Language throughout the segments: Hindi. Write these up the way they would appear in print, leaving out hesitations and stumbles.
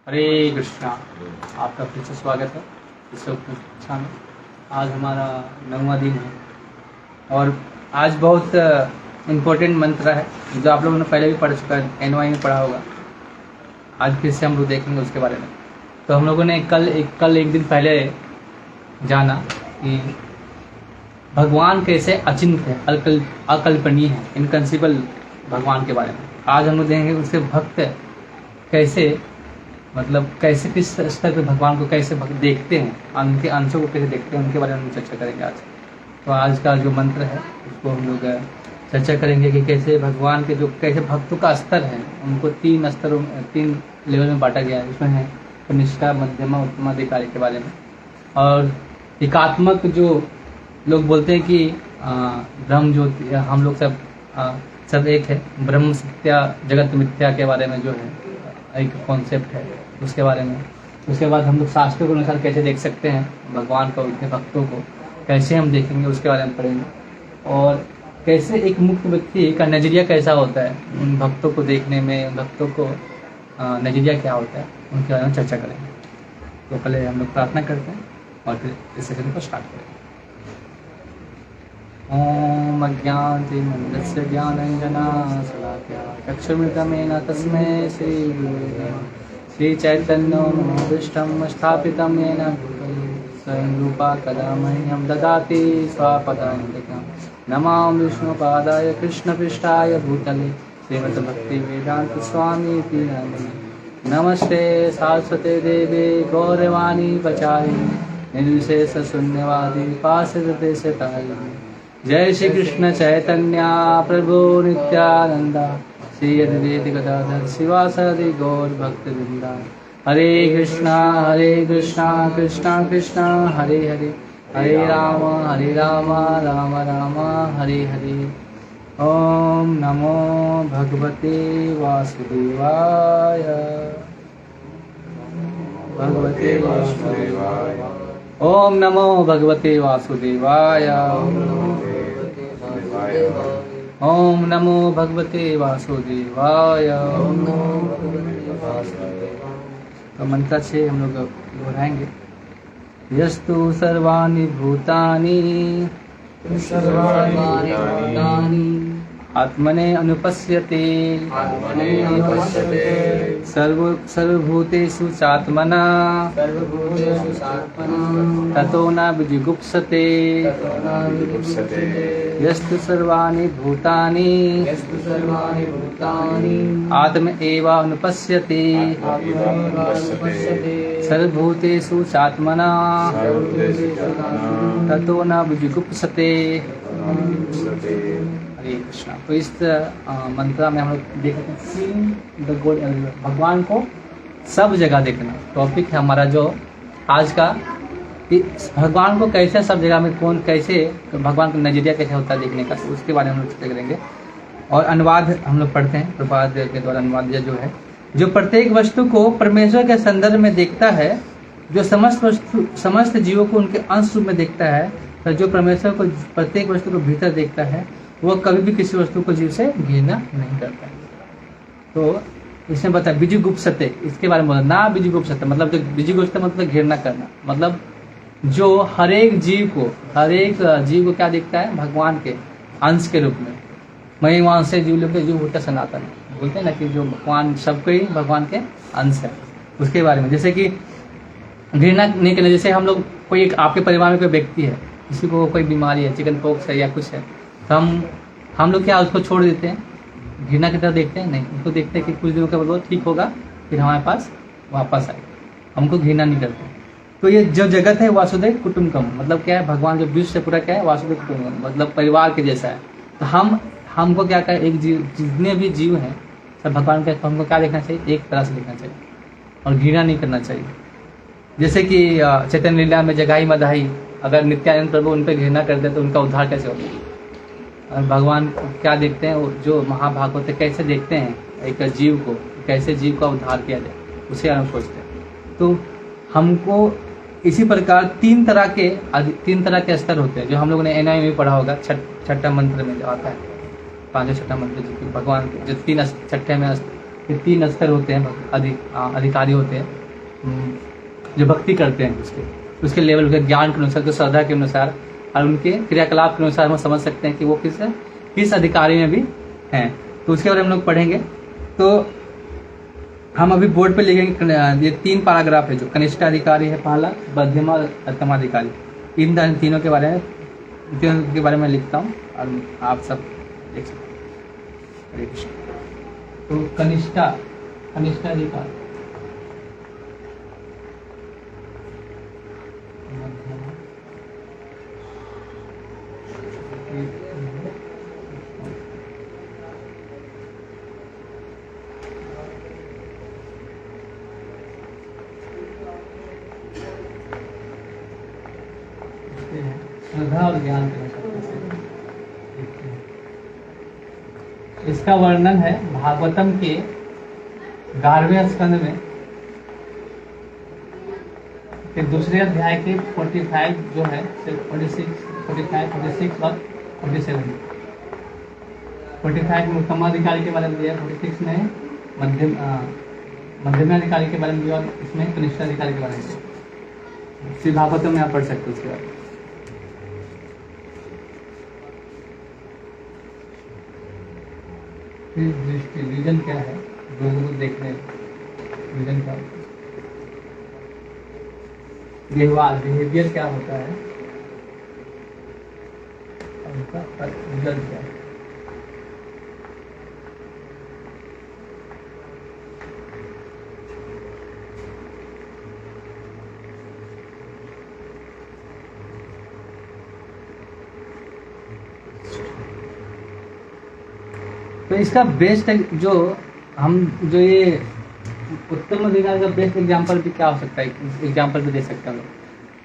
हरे कृष्णा। आपका फिर से स्वागत है इस कक्षा में। आज हमारा 9वां दिन है और आज बहुत इम्पोर्टेंट मंत्र है जो आप लोगों ने पहले भी पढ़ चुका है, NY में पढ़ा होगा। आज फिर से हम लोग देखेंगे उसके बारे में। तो हम लोगों ने कल एक दिन पहले जाना कि भगवान कैसे अचिंत है, अकल्पनीय है, इनकंसीबल भगवान के बारे में। आज हम लोग देखेंगे उसके भक्त कैसे, मतलब कैसे किस स्तर पर भगवान को कैसे देखते हैं, उनके अंशों को कैसे देखते हैं, उनके बारे में हम चर्चा करेंगे आज। तो आज का जो मंत्र है उसको हम लोग चर्चा करेंगे कि कैसे भगवान के जो कैसे भक्तों का स्तर है उनको 3 लेवल में बांटा गया है। इसमें है कनिष्ठा, मध्यमा, उत्तम अधिकारी के बारे में। और एकात्मक जो लोग बोलते हैं कि ब्रह्म ज्योति, हम लोग सब एक है, ब्रह्म सत्या जगत मिथ्या के बारे में जो है एक कॉन्सेप्ट है उसके बारे में। उसके बाद हम लोग शास्त्रों के अनुसार कैसे देख सकते हैं भगवान को, उनके भक्तों को कैसे हम देखेंगे उसके बारे में पढ़ेंगे। और कैसे एक मुक्त व्यक्ति का नज़रिया कैसा होता है उन भक्तों को देखने में, उन भक्तों को नज़रिया क्या होता है उनके बारे में चर्चा करेंगे। तो पहले हम लोग प्रार्थना करते हैं और फिर इस सेशन को स्टार्ट करेंगे। ओम अज्ञानतिमिरस्य ज्ञानाञ्जनशलाकया चक्षुर्मृतमेन तस्मै श्रीगुरुवे नमः। श्रीचैतन्यमनोभीष्टं स्थापितं येन भूतले स्वयं रूपा कदा मह्यं ददाति स्वपदान्तिकं। नमामि विष्णुपादाय कृष्णपृष्ठाय भूतले श्रीमद्भक्तिवेदान्तस्वामीति नामिने। नमस्ते सारस्वते देवे गौरवाणी प्रचारिणे निर्विशेषशून्यवादी पाश्चात्यदेशतारिणे। जय श्री कृष्ण चैतन्य प्रभु नित्यानंदा श्री अद्वैत गदाधर शिवासादि गौर भक्तवृंदा। हरे कृष्णा कृष्णा कृष्णा हरे हरे, हरे राम राम राम हरे हरे। ओम नमो भगवते वासुदेवाय, भगवते वासुदेवाय। ओम नमो भगवते वासुदेवाय, ओम नमो भगवते वासुदेवाय। तो मंत्र से हम लोग दोहराएंगे। यस्तु सर्वाणि भूतानि आत्मने अनुपश्यते सर्वभूतेषु चात्मना ततो न विजुगुप्सते। यस्तु सर्वाणि भूतानि आत्म एव अनुपश्यते सर्वभूतेषु चात्मना ततो न विजुगुप्सते। हरे कृष्णा। तो इस मंत्र में हम लोग देखते हैं सीइंग द गॉड, भगवान को सब जगह देखना टॉपिक है हमारा जो आज का। भगवान को कैसे सब जगह में, कौन कैसे, भगवान का नजरिया कैसे होता है देखने का, उसके बारे में हम लोग चर्चा करेंगे। और अनुवाद हम लोग पढ़ते हैं, प्रभुपाद के द्वारा अनुवाद जो है, जो प्रत्येक वस्तु को परमेश्वर के संदर्भ में देखता है, जो समस्त जीवों को उनके अंश रूप में देखता है, तो जो परमेश्वर को प्रत्येक वस्तु को भीतर देखता है वो कभी भी किसी वस्तु को जीव से घृणा नहीं करता है। तो इसमें बताया विजुगुप्सते, इसके बारे में बोला ना। विजुगुप्सते मतलब जो विजुगुप्सते मतलब घृणा करना, मतलब जो हर एक जीव को क्या देखता है भगवान के अंश के रूप में। मई वहां से जीव लोग जीव होता सनातन बोलते हैं ना, कि जो भगवान सबको ही भगवान के अंश है, उसके बारे में। जैसे कि घृणा नहीं करना, जैसे हम लोग कोई आपके परिवार में कोई व्यक्ति है, किसी को कोई बीमारी है, चिकन पॉक्स है या कुछ है, तो हम लोग क्या उसको छोड़ देते हैं, घृणा की तरह देखते हैं? नहीं, उसको देखते हैं कि कुछ दिनों के बाद वो ठीक होगा, फिर हमारे पास वापस आए, हमको घृणा नहीं करते। तो ये जो जगत है वासुदेव कुटुंबकम, मतलब क्या है, भगवान जो विश्व से पूरा क्या है, वासुदेव कुटुंबकम मतलब परिवार के जैसा है। तो हमको क्या करें, एक जीव, जितने भी जीव हैं सब भगवान का, हमको क्या देखना चाहिए, एक तरह से देखना चाहिए और घृणा नहीं करना चाहिए। जैसे कि चैतन्य लीला में जगाई मदाही, अगर नित्यानंद प्रभु उन पर घृणा करते तो उनका उद्धार कैसे होता है। और भगवान क्या देखते हैं, जो महाभाग होते कैसे देखते हैं एक जीव को, कैसे जीव का उद्धार किया जाए, उसे हम सोचते हैं। तो हमको इसी प्रकार तीन तरह के स्तर होते हैं, जो हम लोगों ने NI में पढ़ा होगा, छठा मंत्र में जो आता है, 5वां छठा मंत्र, जो भगवान के जो छठे में 3 स्तर होते हैं, अधिकारी होते हैं। जो भक्ति करते हैं उसके लेवल के ज्ञान के अनुसार, श्रद्धा के अनुसार और उनके क्रियाकलाप के अनुसार हम समझ सकते हैं कि वो किस अधिकारी में भी हैं। तो उसके बारे में हम लोग पढ़ेंगे। तो हम अभी बोर्ड पे लिखेंगे, ये 3 पैराग्राफ है जो कनिष्ठ अधिकारी है पहला, मध्यमा और उत्तमाधिकारी, इन तीनों के बारे में लिखता हूँ और आप सब देख सकते हैं। हरे कृष्ण। तो कनिष्ठाधिकारी, श्रद्धा और ज्ञान के अनुसार इसका वर्णन है भागवतम के 11वें स्कंद में के दूसरे अध्याय के 45 जो है 45 और 47। 45 में उत्तमाधिकारी के बारे में दिया, 46 में मध्यमाधिकारी के बारे में दिया और इसमें कनिष्ठाधिकारी के बारे में दिया। श्री भागवतम में आप पढ़ सकते हो उसके बारे में। दृष्टि विजन क्या है, लोगों को देखने, विजन क्या होता है, व्यवहार बिहेवियर क्या होता है, उनका रिजल्ट क्या है। तो इसका बेस्ट जो ये उत्तम अधिकार का बेस्ट एग्जाम्पल भी क्या हो सकता है, एग्जाम्पल भी दे सकते हैं हम लोग।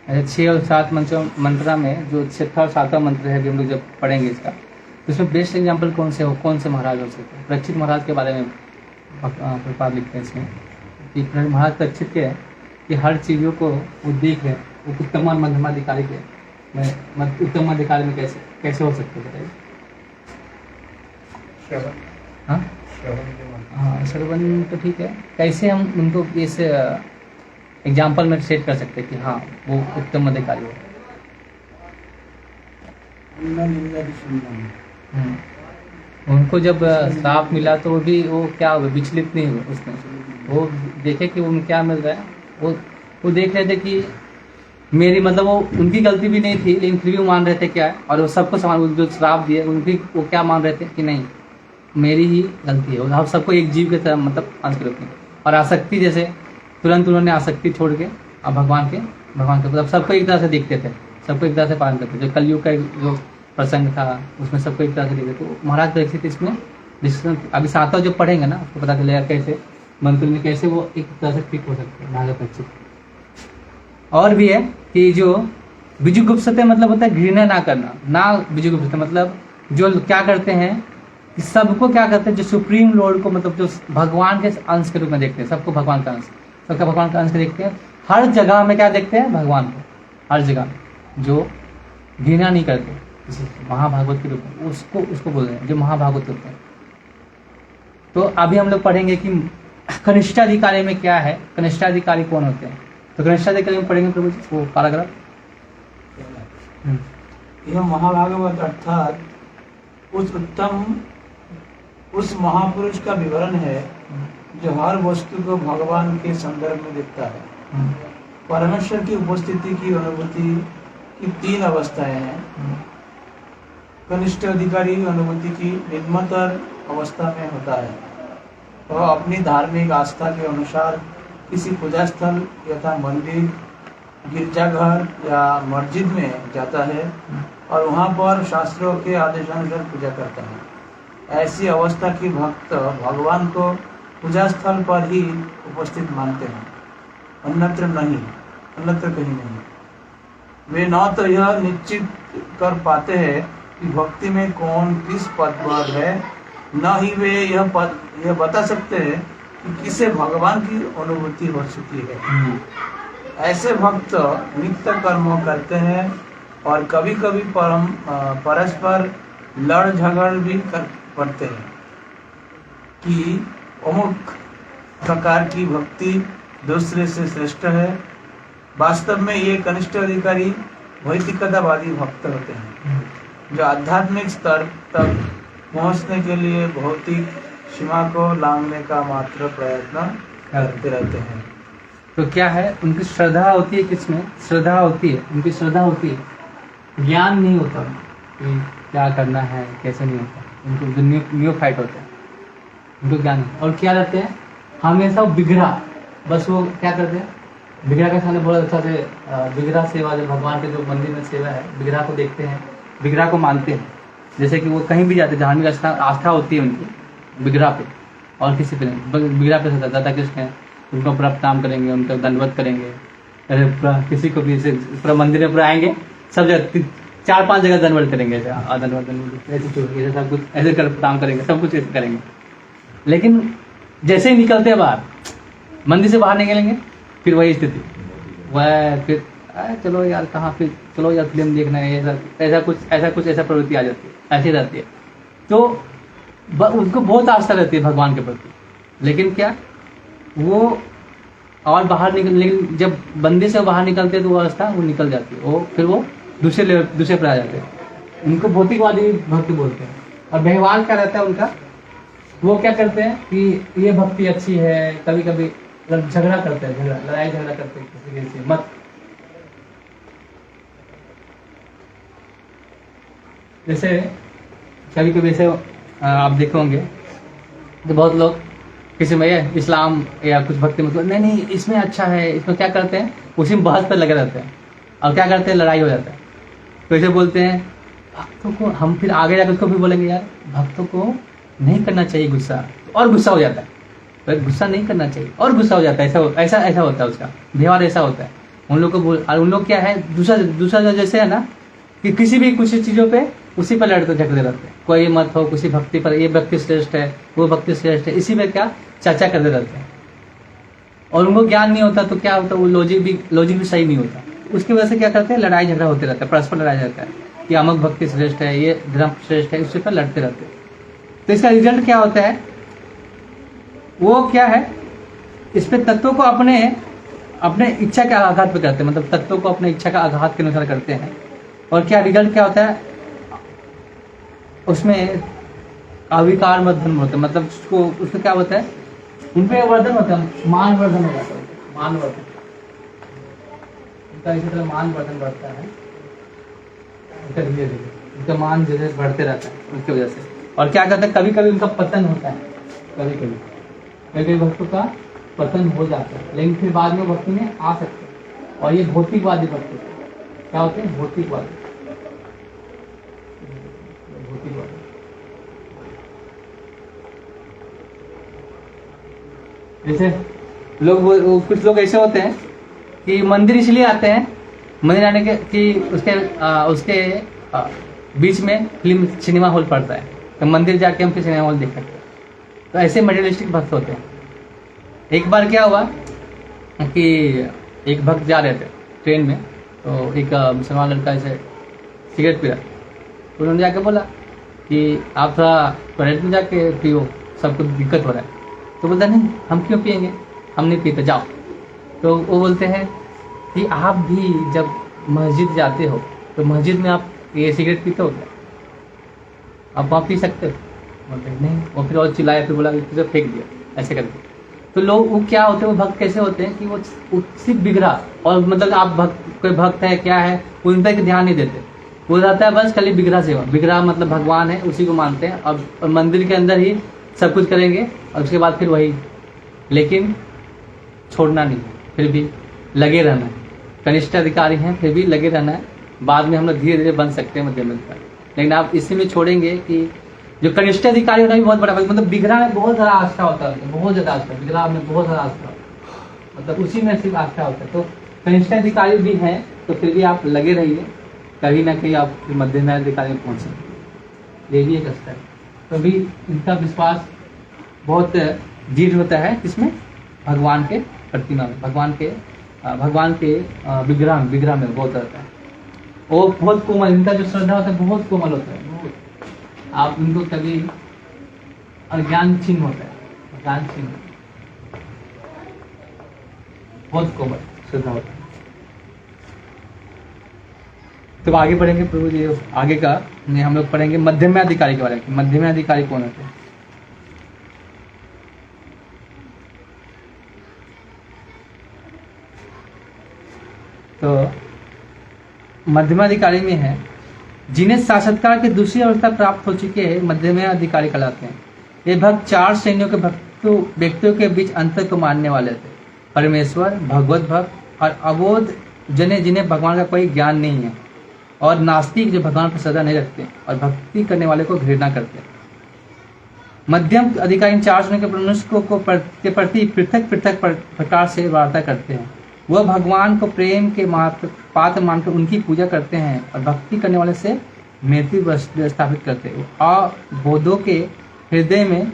अच्छा 6 और 7 मंत्रा में जो 6वां और 7वां मंत्र है, भी हम लोग जब पढ़ेंगे इसका, तो इसमें बेस्ट एग्जाम्पल कौन से महाराज हो सकते हैं। परीक्षित महाराज के बारे में प्रपात लिखते हैं इसमें कि महाराज परीक्षित के कि हर चीज़ों को वो देख रहे हैं, वो उत्तम और मध्यमाधिकारी के उत्तमाधिकारी में कैसे हो सकते हैं बताइए। हाँ श्रवण तो ठीक है, कैसे हम उनको इस एग्जाम्पल में सेट कर सकते हैं कि हाँ वो उत्तम अधिकारी हो। उनको जब श्राप मिला तो वो क्या हुआ, विचलित नहीं हुए उसमें, वो देखे कि उन्हें क्या मिल रहा है, वो देख रहे थे कि मेरी मतलब वो उनकी गलती भी नहीं थी, लेकिन फिर भी वो मान रहे थे क्या है, और वो सबको समान जो श्राप दिए उनकी वो क्या मान रहे थे कि नहीं मेरी ही गलती है। हम सबको एक जीव के तरह मतलब अंश के रूप में, और आसक्ति जैसे तुरंत उन्होंने आसक्ति छोड़ के अब भगवान के मतलब सबको एक तरह से देखते थे, सबको एक तरह से पालन करते। जो कलयुग का जो प्रसंग था उसमें सबको एक तरह से देखते। तो महाराज परीक्षित इसमें डिस्कशन अभी 7वां जो पढ़ेंगे ना उसको पता चलेगा कैसे मंत्र में कैसे वो एक तरह से ठीक हो सकते हैं महाराज परीक्षित। और भी है कि जो बीजुगुप्सते मतलब होता है घृणा ना करना, ना बीजुगुप्सते मतलब जो क्या करते हैं कि सबको क्या करते हैं, जो सुप्रीम लॉर्ड को मतलब जो भगवान के अंश के रूप में देखते हैं, सबको भगवान का अंश, सबका भगवान का अंश देखते हैं। हर जगह में क्या देखते हैं भगवान को, हर जगह जो घृणा नहीं करते, महाभागवत के रूप में उसको बोल रहे हैं जो महाभागवत होते हैं। तो अभी हम लोग पढ़ेंगे कि कनिष्ठाधिकारी में क्या है, कनिष्ठाधिकारी कौन होते हैं। तो कनिष्ठाधिकारी में पढ़ेंगे प्रभु जी वो पैराग्राफ। यह महाभागवत अर्थात उस महापुरुष का विवरण है जो हर वस्तु को भगवान के संदर्भ में देखता है। परमेश्वर की उपस्थिति की अनुभूति की 3 अवस्थाएं हैं। कनिष्ठ अधिकारी अनुभूति की निम्नतर अवस्था में होता है। वह अपनी धार्मिक आस्था के अनुसार किसी पूजा स्थल यथा मंदिर, गिरजाघर या मस्जिद में जाता है और वहाँ पर शास्त्रों के आदेशानुसार पूजा करता है। ऐसी अवस्था की भक्त भगवान को पूजा स्थल पर ही उपस्थित मानते हैं, अन्यत्र नहीं, अन्यत्र कहीं नहीं। वे न तो यह निश्चित कर पाते हैं कि भक्ति में कौन किस पद पर है, न ही वे यह बता सकते हैं कि किसे भगवान की अनुभूति हो चुकी है। ऐसे भक्त नित्य कर्म करते हैं और कभी कभी परस्पर लड़ झगड़ भी करते हैं कि अमुक प्रकार की भक्ति दूसरे से श्रेष्ठ है। वास्तव में ये कनिष्ठ अधिकारी भौतिकतावादी भक्त होते हैं, जो आध्यात्मिक स्तर तक पहुंचने के लिए भौतिक सीमा को लांघने का मात्र प्रयत्न करते रहते हैं। तो क्या है, उनकी श्रद्धा होती है, किसमें श्रद्धा होती है, उनकी श्रद्धा होती है, ज्ञान नहीं होता कि क्या करना है कैसे नहीं होता, उनको न्यू फाइट होता है, उनको ज्ञान नहीं। और क्या रहते हैं हमेशा बिगड़ा, बस वो क्या करते हैं बिगड़ा के सामने बहुत अच्छा से बिगड़ा सेवा, जो भगवान के जो मंदिर में सेवा है, बिगड़ा को देखते हैं, बिगड़ा को मानते हैं। जैसे कि वो कहीं भी जाते, धार्मिक आस्था होती है उनकी बिगड़ा पे, और किसी पे नहीं। बिगड़ा पे दादा कृष्ण है, उनको पूरा प्रणाम करेंगे, उनका दंडवत करेंगे। अरे पूरा किसी को भी पूरा मंदिर में पूरा आएंगे, सब जगह 4-5 जगह दंडवत करेंगे, दंडवत ऐसे सब कुछ ऐसे कर प्रणाम करेंगे, सब कुछ ऐसे करेंगे। लेकिन जैसे ही निकलते हैं बाहर, मंदिर से बाहर निकलेंगे, फिर वही स्थिति, वह फिर चलो यार कहाँ, फिर चलो यार फिल्म देखना है, ऐसा कुछ ऐसा प्रवृत्ति आ जाती है, ऐसी रहती है। तो उनको बहुत आस्था रहती है भगवान के प्रति, लेकिन क्या वो और बाहर निकल, लेकिन जब बंदी से बाहर निकलते हैं तो वो अवस्था वो निकल जाती है, वो फिर वो दूसरे पर आ जाते हैं। उनको भौतिकवादी भक्ति बोलते हैं। और व्यवहार क्या रहता है उनका, वो क्या करते हैं कि ये भक्ति अच्छी है, कभी कभी झगड़ा करते हैं, लड़ाई झगड़ा करते हैं किसी से मत। जैसे कभी कभी ऐसे आप देखे होंगे तो बहुत लोग किसी में ये इस्लाम या कुछ भक्ति मतलब नहीं इसमें अच्छा है, इसमें क्या करते हैं, उसी में बहस पर लगे रहते हैं, और क्या करते हैं लड़ाई हो जाता है। तो ऐसे बोलते हैं भक्तों को, हम फिर आगे जाकर उसको भी बोलेंगे यार भक्तों को नहीं करना चाहिए गुस्सा, तो और गुस्सा हो जाता है, तो गुस्सा नहीं करना चाहिए और गुस्सा हो जाता है। ऐसा होता है, उसका व्यवहार ऐसा होता है उन लोग को। और उन लोग क्या है, दूसरा जैसे है ना कि किसी भी कुछ चीज़ों पे उसी पर लड़ते झगड़ते रहते हैं, कोई मत हो किसी भक्ति पर, ये भक्ति श्रेष्ठ है वो भक्ति श्रेष्ठ है, इसी में क्या चर्चा करते रहते हैं। और उनको ज्ञान नहीं होता तो क्या होता है, वो लॉजिक भी सही नहीं होता, उसकी वजह से क्या करते हैं लड़ाई झगड़ा होते रहता है, परस्पर लड़ाई जाता है कि अमुक भक्ति श्रेष्ठ है, ये धर्म श्रेष्ठ है, उसी पर लड़ते रहते हैं। तो इसका रिजल्ट क्या होता है, वो क्या है, इस पे तत्वों को अपने इच्छा के आघात पे करते हैं, मतलब तत्वों को अपने इच्छा का आघात के अनुसार करते हैं। और क्या रिजल्ट क्या होता है, उसमें अविकार वर्धन होता है, मतलब उसको क्या होता है, उनपे वर्धन होता है, मान वर्धन हो जाता है, मान वर्धन उनका इसी तरह मान वर्धन बढ़ता है, उनका धीरे धीरे उनका मान धीरे बढ़ते रहता है उसकी वजह से। और क्या करता है, कभी कभी उनका पतन होता है, कभी भक्तों का पतन हो जाता है, लेकिन फिर बाद में भक्ति में आ सकते हैं। और ये भौतिकवादी भक्त क्या होते हैं, भौतिकवादी। जैसे कुछ लोग ऐसे होते हैं कि मंदिर इसलिए आते हैं, मंदिर आने के कि उसके बीच में फिल्म सिनेमा हॉल पड़ता है, तो मंदिर जाके हम फिर सिनेमा हॉल देख सकते हैं। तो ऐसे मटेरियलिस्टिक भक्त होते हैं। एक बार क्या हुआ कि एक भक्त जा रहे थे ट्रेन में, तो एक मुसलमान लड़का ऐसे सिगरेट पी रहा, तो उन्होंने जाके बोला कि आप थोड़ा टॉयलेट में जाके पियो, सबको दिक्कत हो रहा है। तो बोलता नहीं हम क्यों पियेंगे, हम नहीं पीते, जाओ। तो वो बोलते हैं कि आप भी जब मस्जिद जाते हो तो मस्जिद में आप ये सिगरेट पीते हो क्या, आप वहाँ पी सकते हो? बोलते नहीं। वो फिर और चिल्लाया, फिर बोला कि फेंक दिया ऐसे करके। तो लोग वो क्या होते हैं, वो भक्त कैसे होते हैं कि वो सिर्फ बिगड़ा, और मतलब आप कोई भक्त है क्या है वो इन पर ध्यान नहीं देते, वो रहता है बस खाली बिगड़ा सेवा। बिगड़ा मतलब भगवान है, उसी को मानते हैं, और मंदिर के अंदर ही सब कुछ करेंगे, और उसके बाद फिर वही, लेकिन छोड़ना नहीं, फिर भी लगे रहना है। कनिष्ठ अधिकारी हैं फिर भी लगे रहना है, बाद में हम लोग धीरे धीरे बन सकते हैं मध्यम अधिकारी। लेकिन आप इसी में छोड़ेंगे कि जो कनिष्ठ अधिकारी होना भी बहुत बड़ा, मतलब बिगड़ा में बहुत ज़्यादा आस्था होता है, बहुत ज़्यादा आस्था, बिगड़ा में बहुत ज़्यादा आस्था होता है, मतलब उसी में सिर्फ आस्था होता है। तो कनिष्ठ अधिकारी भी हैं तो फिर भी आप लगे रहिए, कहीं ना कहीं आप मध्यम अधिकारी में पहुँचेंगे, ये भी एक रास्ता है। तो भी इनका विश्वास बहुत दृढ़ होता है, इसमें भगवान के प्रतिमा में, भगवान के विग्रह में बहुत रहता है। वो बहुत कोमल, इनका जो श्रद्धा होता है बहुत कोमल होता है, आप इनको कभी अज्ञान चिन्ह होता है, अज्ञान चिन्ह। बहुत कोमल श्रद्धा होता है। तो आगे पढ़ेंगे प्रभु जी, आगे का हम लोग पढ़ेंगे मध्यमाधिकारी के बारे में। मध्यमाधिकारी कौन होते हैं? तो मध्यमाधिकारी में है जिन्हें साक्षात्कार की दूसरी अवस्था प्राप्त हो चुके हैं, मध्यमाधिकारी कहलाते हैं। ये भक्त 4 श्रेणियों के व्यक्तियों के बीच अंतर को मानने वाले थे: परमेश्वर, भगवत भक्त और अबोध जिन्हें भगवान का कोई ज्ञान नहीं है, और नास्तिक जो भगवान पर श्रद्धा नहीं रखते और भक्ति करने वाले को घृणा करते हैं। मध्यम अधिकारी इन 4 श्रेणियों के मनुष्य के प्रति पृथक पृथक प्रकार से वार्ता करते हैं। वह भगवान को प्रेम के पात्र मानकर उनकी पूजा करते हैं और भक्ति करने वाले से मैत्री स्थापित करते हैं। अबोधों के हृदय में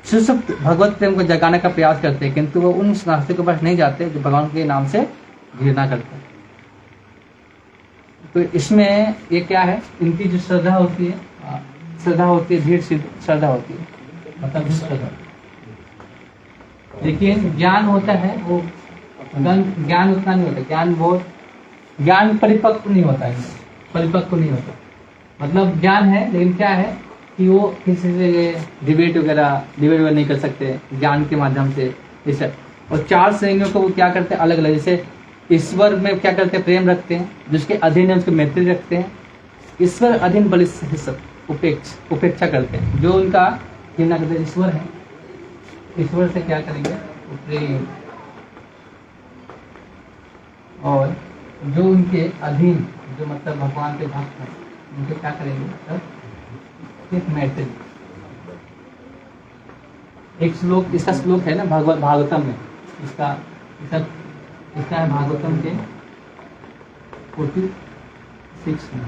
सुषुप्त भगवत प्रेम को जगाने का प्रयास करते हैं, किंतु वो उन नास्तिक के पास नहीं जाते जो भगवान के नाम से घृणा करते हैं। तो इसमें ये क्या है, इनकी जो श्रद्धा होती है धीर श्रद्धा होती है, मतलब श्रद्धा। लेकिन ज्ञान होता है वो ज्ञान उतना नहीं होता, ज्ञान परिपक्व नहीं होता है, मतलब ज्ञान है लेकिन क्या है कि वो किसी से डिबेट वगैरह नहीं कर सकते ज्ञान के माध्यम से ये सब। और 4 श्रेणियों को वो क्या करते हैं अलग अलग, जैसे ईश्वर में क्या करते हैं प्रेम रखते हैं, जिसके अधीन है उसके मैत्री रखते हैं। ईश्वर अधीन बलि उपेक्षा करते हैं, जो उनका घृणा करते हैं ईश्वर है, ईश्वर से क्या करेंगे प्रेम। और जो उनके अधीन जो मतलब भगवान के भक्त हैं उनके क्या करेंगे मतलब सिर्फ मैत्री। एक श्लोक, इसका श्लोक है ना भागवतम में, इसका है भागवतम के 46 में।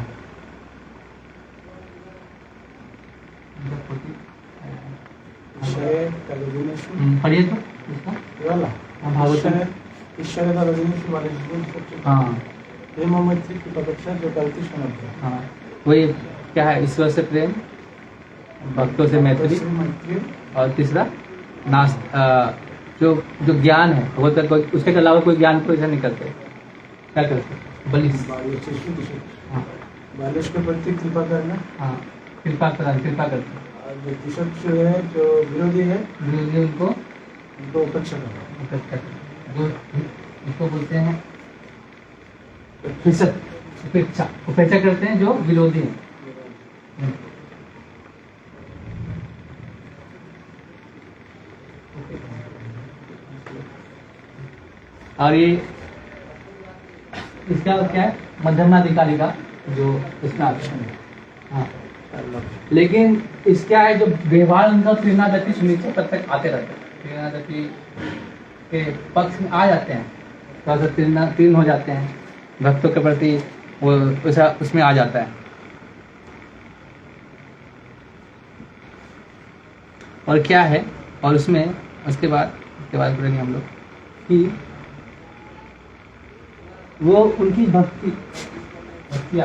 पढ़िए तो इसका भागवतम। हाँ वही क्या है, ईश्वर से प्रेम, भक्तों से मैत्री, और तीसरा जो ज्ञान है भगवत, उसके अलावा कोई ज्ञान को ऐसा नहीं करते। क्या करते? बलिष्ठ के प्रति कृपा करना। हाँ कृपा करते। जो तीसरा है जो विरोधी है उनको उपेक्षा करना। जो इसको बोलते हैं उपेक्षा करते हैं जो विरोधी है। और ये इसका क्या है मध्यमाधिकारी का जो इसका ऑप्शन है। हाँ लेकिन इसका है जो व्यवहार उनका त्रिनादति सुनिश्चित तब तक आते रहते हैं, त्रिनादति के पक्ष में आ जाते हैं, थोड़ा सा तीर्ण हो जाते हैं भक्तों के प्रति, वो वैसा उसमें आ जाता है। और क्या है, और उसमें उसके बाद पढ़ेंगे हम लोग कि वो उनकी भक्ति रहती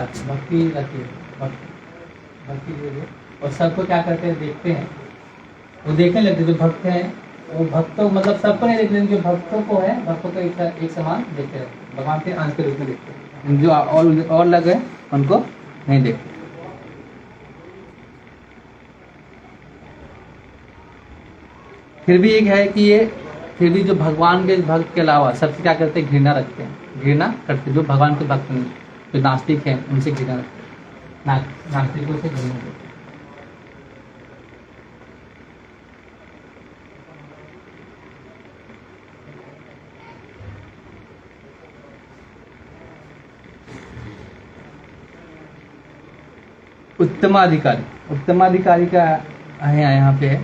है, और सबको क्या करते हैं देखते हैं, वो देखने लगते जो भक्त हैं वो भक्तों मतलब सबको नहीं देखते, जो भक्तों को है भक्तों को एक समान देखते रहते, भगवान के अंश के रूप में देखते हैं। जो और लग है उनको नहीं देखते। फिर भी एक है कि ये फिर भी जो भगवान के भक्त के अलावा सबसे क्या करते हैं घृणा रखते हैं, घृणा करते जो भगवान के भक्त नहीं, जो नास्तिक हैं उनसे घृणा रखते हैं, नास्तिकों से घृणा करते हैं। उत्तमाधिकारी का है यहाँ पे है।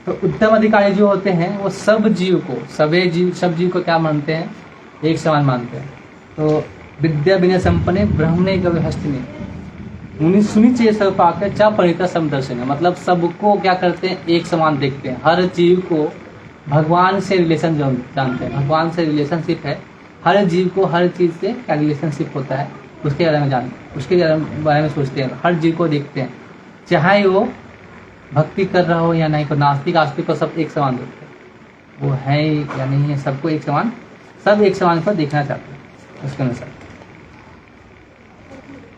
तो उत्तम अधिकारी जो होते हैं वो सब जीव को क्या मानते हैं, एक समान मानते हैं। तो विद्या विनय संपन्ने ब्रह्मणे गव्यहस्तिने मुनि सुनिचय सब पाके चा परिता समदर्शन, मतलब सबको क्या करते हैं एक समान देखते हैं, हर जीव को भगवान से रिलेशन जानते हैं, भगवान से रिलेशनशिप है, हर जीव को हर चीज़ से क्या रिलेशनशिप होता है उसके बारे में जानते, उसके बारे में सोचते हैं, हर जीव को देखते हैं, चाहे वो भक्ति कर रहा हो या नहीं, को नास्तिक आस्तिक को सब एक समान देखते हैं, वो है या नहीं है सबको एक समान सब एक समान को देखना चाहते हैं उसके अनुसार,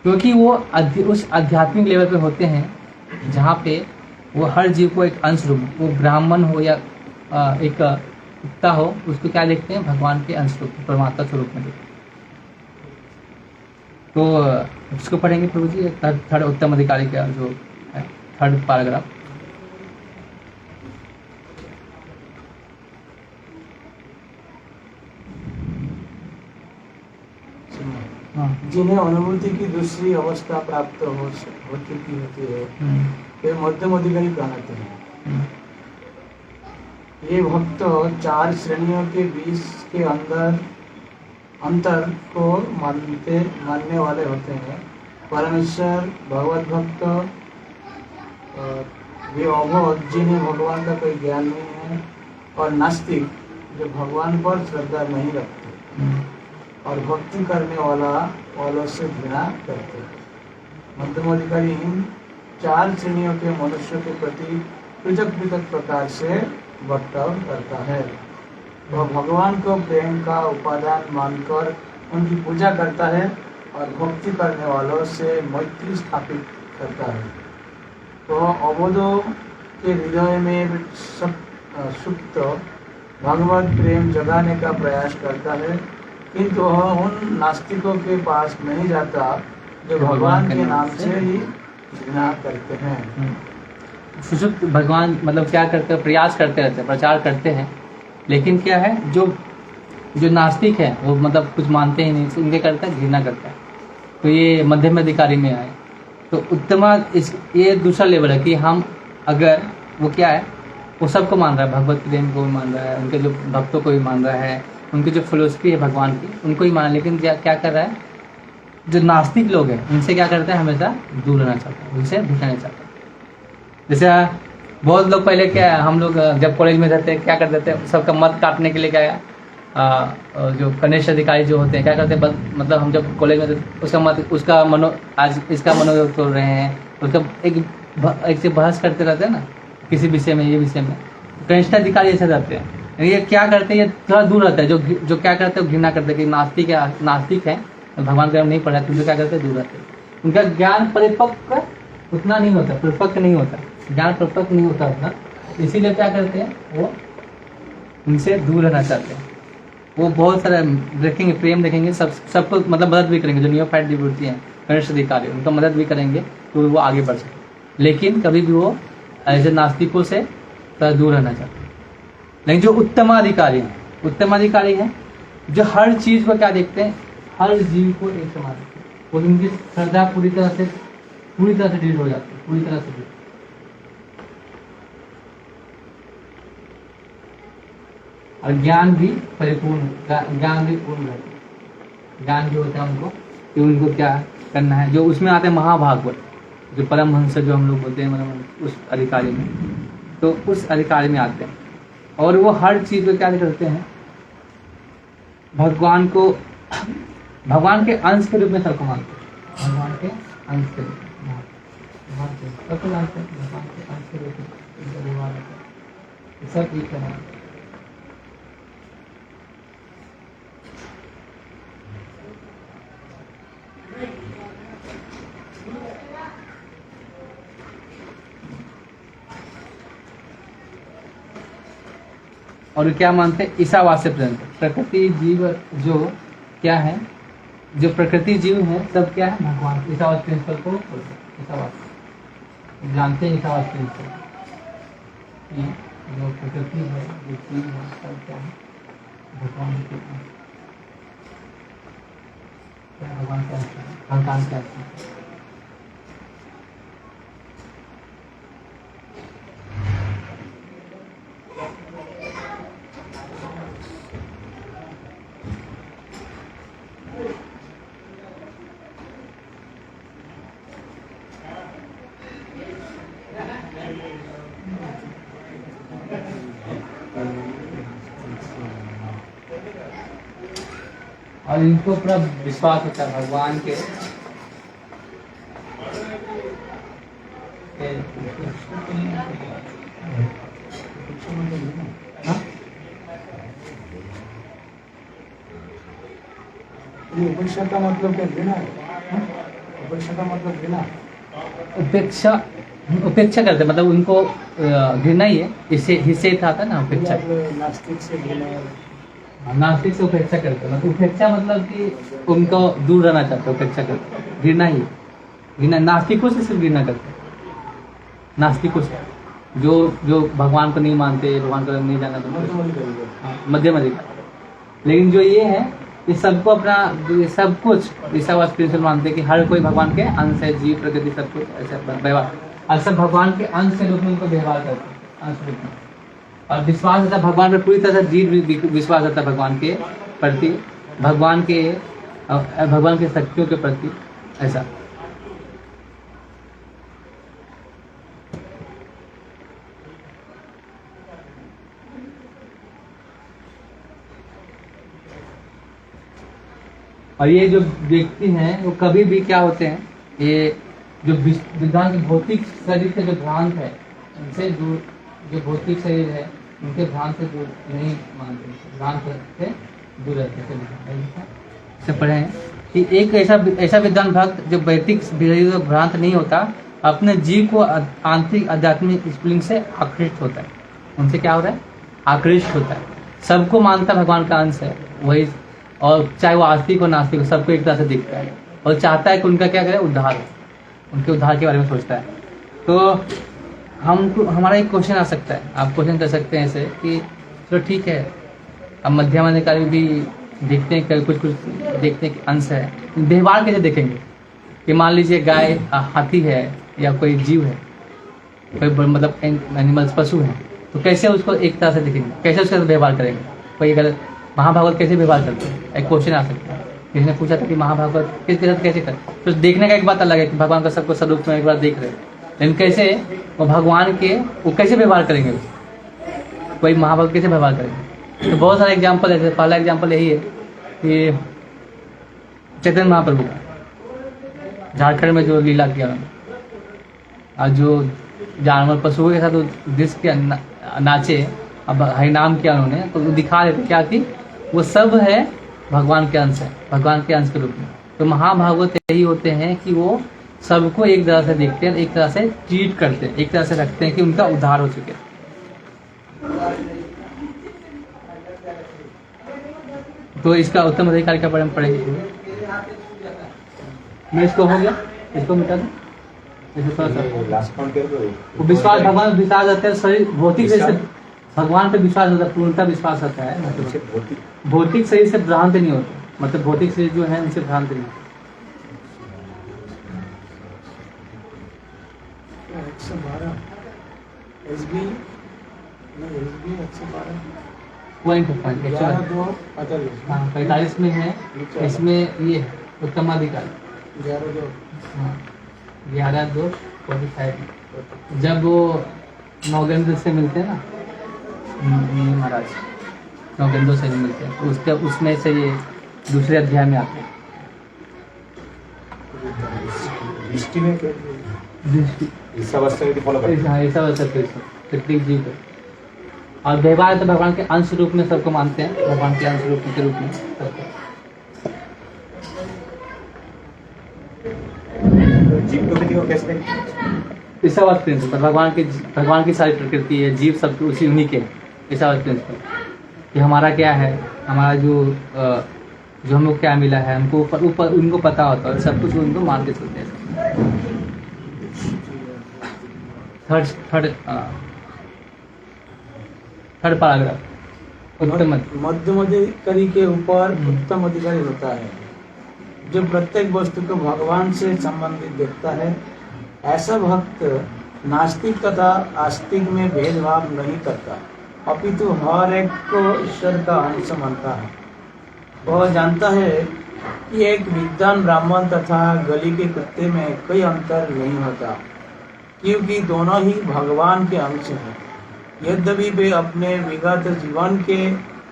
क्योंकि वो उस आध्यात्मिक लेवल पे होते हैं जहाँ पे वो हर जीव को एक अंश रूप, वो ब्राह्मण हो या एक कुत्ता हो, उसको क्या देखते हैं, भगवान के अंश रूप, परमात्मा स्वरूप में देखते हैं। तो उसको पढ़ेंगे प्रभु जी, थर्ड उत्तम अधिकारी का जो है थर्ड पैराग्राफ। जिन्हें अनुभूति की दूसरी अवस्था प्राप्त हो चुकी होती है वे मध्यम अधिकारी कहलाते हैं। ये भक्त 4 श्रेणियों के बीच के अंतर को मानने वाले होते हैं। परमेश्वर, भगवत भक्त, वे अबोध जिन्हें भगवान का कोई ज्ञान नहीं है, और नास्तिक जो भगवान पर श्रद्धा नहीं रखते और भक्ति करने वालों से घृणा करते हैं। मध्यम अधिकारी इन 4 श्रेणियों के मनुष्यों के प्रति पृथक पृथक प्रकार से बर्ताव करता है। वह भगवान को प्रेम का उपादान मानकर उनकी पूजा करता है और भक्ति करने वालों से मैत्री स्थापित करता है। तो अबोधों के हृदय में सुप्त भगवत प्रेम जगाने का प्रयास करता है, किंतु वह उन नास्तिकों के पास नहीं जाता जो भगवान के नाम से ही घृणा करते हैं। सुषुप्त भगवान मतलब क्या करते हैं, प्रयास करते रहते हैं, प्रचार करते हैं, लेकिन क्या है, जो नास्तिक है वो मतलब कुछ मानते ही नहीं, उनके करता है, घृणा करता है। तो ये मध्यम अधिकारी में आए। तो उत्तमा ये दूसरा लेवल है कि हम अगर वो क्या है, वो सबको मान रहा है, भगवत प्रेम को भी मान रहा है, उनके जो भक्तों को भी मान रहा है, उनकी जो फिलोसफी है भगवान की उनको ही मान, लेकिन क्या कर रहा है, जो नास्तिक लोग हैं उनसे क्या करते हैं, हमेशा दूर रहना चाहते हैं, उनसे दिखाना चाहते हैं। जैसे बहुत लोग पहले क्या है, हम लोग जब कॉलेज में रहते क्या कर देते हैं, सबका मत काटने के लिए क्या है, जो कनिष्ठ अधिकारी जो होते हैं क्या करते हैं, मतलब हम जब कॉलेज में उसका मत, उसका आज इसका मनोयोग तोड़ रहे हैं, उसका एक से बहस करते रहते हैं ना किसी विषय में, ये विषय में कनिष्ठ अधिकारी ऐसे रहते हैं। ये क्या करते हैं, ये थोड़ा दूर रहता है, जो क्या करते हैं, घृणा करते हैं कि नास्तिक है, भगवान का नहीं पढ़ा, तो क्या करते हैं, दूर रहते हैं। उनका ज्ञान परिपक्व उतना नहीं होता, परिपक्व नहीं होता, ज्ञान परिपक्व नहीं होता उतना, इसीलिए क्या करते हैं, वो उनसे दूर रहना चाहते हैं। वो बहुत सारा देखेंगे, प्रेम देखेंगे, सबको मतलब मदद भी करेंगे, जो नियोफाइट डिवोटी हैं, कनिष्ठ अधिकारी, उनका मदद भी करेंगे तो वो आगे बढ़ सके, लेकिन कभी भी वो ऐसे नास्तिकों से थोड़ा दूर रहना चाहते हैं। लेकिन जो उत्तमाधिकारी हैं, जो हर चीज को क्या देखते हैं, हर जीव को एक समान देखते हैं, और उनकी श्रद्धा पूरी तरह से दृढ़ हो जाती है, पूरी तरह से दृढ़। और ज्ञान भी परिपूर्ण, ज्ञान भी पूर्ण रहता है। ज्ञान जो होता है उनको कि उनको क्या करना है, जो उसमें आते हैं महाभागवत, जो परमहंस जो हम लोग बोलते हैं, मतलब उस अधिकारी में, तो उस अधिकारी में आते हैं, और वो हर चीज को क्या करते हैं, भगवान के अंश के रूप में सबको मानते हैं, भगवान के अंश के रूप में सबको मानते हैं, भगवान के अंश के रूप में सब एक है। और क्या मानते हैं, ईसावास्य पर्यंत प्रकृति जीव जो क्या है, जो प्रकृति जीव है सब क्या है, भगवान ईसावास्य प्रिंसिपल को ईसावास्य जानते हैं। ईसावास्य प्रिंसिपल जो प्रकृति है, जो जीव है, सब क्या है, भगवान के भगवान का भगवान का और इनको पूरा विश्वास होता है भगवान के ये उपेक्षा का मतलब क्या, घृणा है? उपेक्षा का मतलब घृणा? उपेक्षा उपेक्षा करते मतलब उनको घृणा ही है, इससे हिस्से था ना उपेक्षा। नास्तिक से घृणा? नास्तिक से उपेक्षा करते मतलब उपेक्षा मतलब कि उनको दूर रहना चाहते, उपेक्षा करते, घृणा ही, घृणा नास्तिकों से सिर्फ घृणा करते, नास्तिकों से जो भगवान को नहीं मानते, भगवान को नहीं जाना चाहते, मध्यम अधिकारी। लेकिन जो ये है, ये सबको अपना, ये सब कुछ ईसा व स्पिरिचुअल मानते हैं कि हर कोई भगवान के अंश है, जीव प्रकृति सब कुछ ऐसा व्यवहार, और सब भगवान के अंश के रूप में उनको व्यवहार करते हैं, अंश रूप में। और विश्वास रहता है भगवान पर, पूरी तरह से जीव विश्वास रहता है भगवान के प्रति, भगवान के शक्तियों के प्रति, ऐसा। और ये जो व्यक्ति हैं वो कभी भी क्या होते हैं, ये जो विद्वान के भौतिक शरीर से जो भ्रांत है, उनसे दूर, जो भौतिक शरीर है उनके भ्रांत से दूर नहीं मानते, भ्रांत से दूर रहते से पढ़े हैं कि एक ऐसा विद्वान भक्त जो भौतिक शरीर से भ्रांत नहीं होता, अपने जीव को आंतरिक आध्यात्मिक स्फुलिंग से आकृष्ट होता है। उनसे क्या हो रहा है, आकृष्ट होता है, सबको मानता भगवान का अंश है वही, और चाहे वो आस्तिक हो नास्तिक हो, सबको एक तरह से दिखता है, और चाहता है कि उनका क्या करे, उद्धार, उनके उद्धार के बारे में सोचता है। तो हमारा एक क्वेश्चन आ सकता है, आप क्वेश्चन कर सकते हैं ऐसे कि चलो ठीक है, अब मध्यम अधिकारी भी देखते हैं, कुछ देखते हैं कि अंश है, व्यवहार कैसे देखेंगे कि मान लीजिए गाय हाथी है या कोई जीव है, कोई मतलब एनिमल्स पशु है, तो कैसे उसको एक तरह से देखेंगे, कैसे उसके साथ व्यवहार करेंगे। कोई अगर महाभागवत कैसे व्यवहार करते हैं, एक क्वेश्चन आ सकता है, किसी ने पूछा था कि महाभागवत किसके साथ कैसे कर, तो देखने का एक बात अलग है कि भगवान का सबको स्वरूप में एक बार देख रहे हैं, लेकिन कैसे वो भगवान के वो कैसे व्यवहार करेंगे, कोई महाभागवत कैसे व्यवहार करेंगे। तो बहुत सारे एग्जाम्पल है, पहला एग्जाम्पल यही है कि चैतन्य महाप्रभु का झारखंड में जो लीला किया उन्होंने, और जो जानवर पशुओं के साथ दृश्य के नाचे, अब हरिनाम किया उन्होंने, तो वो दिखा रहे थे क्या कि वो सब है भगवान के अंश है, भगवान के अंश के रूप में। तो महाभागवत यही होते हैं कि वो सबको एक तरह से देखते हैं, एक तरह से ट्रीट करते हैं, एक तरह से रखते हैं कि उनका उद्धार हो चुके। तो इसका उत्तम अधिकार के बारे में पढ़ेंगे। मैं इसको हो गया, इसको मिटा दूं, वो विश्वास भगवान विश्वास रहता है, शरीर भौतिक शरीर से भगवान पे विश्वास होता है, पूर्णता विश्वास होता है, मतलब भौतिक शरीर से भ्रांत नहीं होता, मतलब भौतिक शरीर जो है उनसे भ्रांत नहीं होता। 45 में है, इसमें ये है उत्तमाधिकार 11:2:45। जब वो नौगेंद्र से मिलते हैं ना, महाराज नौगेंद्र से मिलते हैं, तो उसके उसमें से ये दूसरे अध्याय में आते हैं। प्रत्येक जीव और व्यवहार तो भगवान के अंश रूप में सबको मानते हैं, भगवान के अंश रूप के रूप में सबको। जीव प्रकृति को कैसे ऐसा बात प्रिंसिपल भगवान की सारी प्रकृति है, जीव सब उसी उन्हीं के, ऐसा बात प्रिंसिपल कि हमारा क्या है, हमारा जो हमको क्या मिला है, हमको ऊपर उनको पता होता है, सब कुछ उनको मान के चलते हैं। थर्ड पैराग्राफ मध्यम अधिकारी के ऊपर उत्तम अधिकारी होता है, जो प्रत्येक वस्तु को भगवान से संबंधित देखता है। ऐसा भक्त नास्तिक तथा आस्तिक में भेदभाव नहीं करता, अपितु हर एक को ईश्वर का अंश मानता है। वह जानता है कि एक विद्वान ब्राह्मण तथा गली के कुत्ते में कोई अंतर नहीं होता, क्योंकि दोनों ही भगवान के अंश हैं। यद्यपि वे अपने विगत जीवन के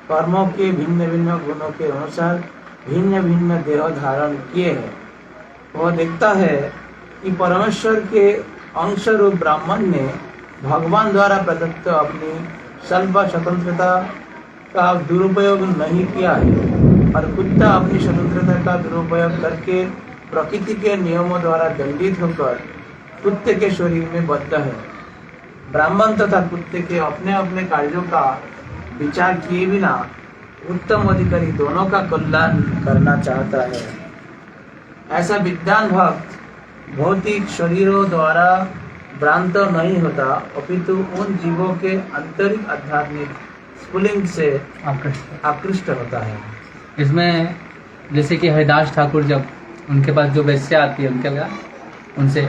कर्मों के भिन्न भिन्न गुणों के अनुसार भिन्न भिन्न देह धारण किए हैं। वह देखता है कि परमेश्वर के अंश रूप ब्राह्मण ने भगवान द्वारा प्रदत्त अपनी स्वल्प स्वतंत्रता का दुरुपयोग नहीं किया है। और कुत्ता अपनी स्वतंत्रता का दुरुपयोग करके प्रकृति के नियमों द्वारा दंडित होकर कुत्ते के शरीर में बद्ध है। ब्राह्मण तथा कुत्ते के अपने अपने कार्यों का विचार किए बिना उत्तम अधिकारी दोनों का कल्याण करना चाहता है। ऐसा विद्वान भक्त भौतिक शरीरों द्वारा भ्रांत नहीं होता, अपितु उन जीवों के आंतरिक आध्यात्मिक स्फुलिंग से आकृष्ट होता है। इसमें जैसे कि हरिदास ठाकुर जब उनके पास जो वैश्या आती है उनके क्या उनसे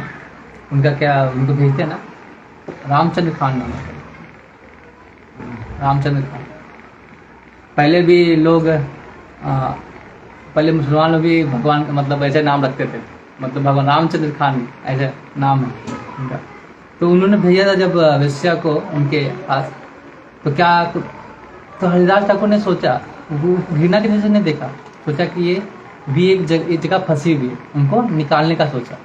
उनका क्या उनको भेजते हैं ना, रामचंद्र खान नाम है, रामचंद्र खान। पहले भी लोग पहले मुसलमान लोग भी भगवान मतलब ऐसे नाम रखते थे, मतलब भगवान रामचंद्र खान ऐसे नाम है उनका। तो उन्होंने भेजा था जब वैश्या को उनके पास, तो क्या तो हरिदास ठाकुर ने सोचा, वो घृणा की नजर से नहीं देखा, सोचा कि ये भी एक जगह फंसी हुई है, उनको निकालने का सोचा।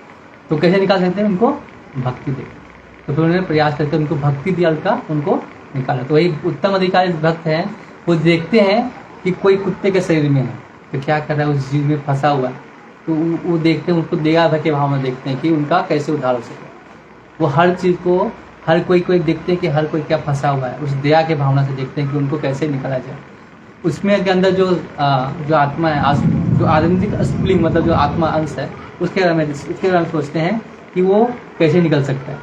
तो कैसे निकाल सकते हैं, उनको भक्ति दे। तो फिर उन्होंने प्रयास करके उनको भक्ति दिया का उनको निकाला। तो वही उत्तम अधिकारी भक्त हैं, वो देखते हैं कि कोई कुत्ते के शरीर में है तो क्या कर रहा है, उस जीव में फंसा हुआ है, तो वो देखते हैं, उनको दया के भाव में देखते हैं कि उनका कैसे उद्धार हो सके। वो हर चीज़ को हर कोई देखते हैं कि हर कोई क्या फंसा हुआ है, उस दया के भावना से देखते हैं कि उनको कैसे निकाला जाए। उसमें के अंदर जो आत्मा है, जो आधुनिक स्प्लिंग मतलब जो आत्मा अंश है, उसके बारे में सोचते हैं कि वो कैसे निकल सकता है।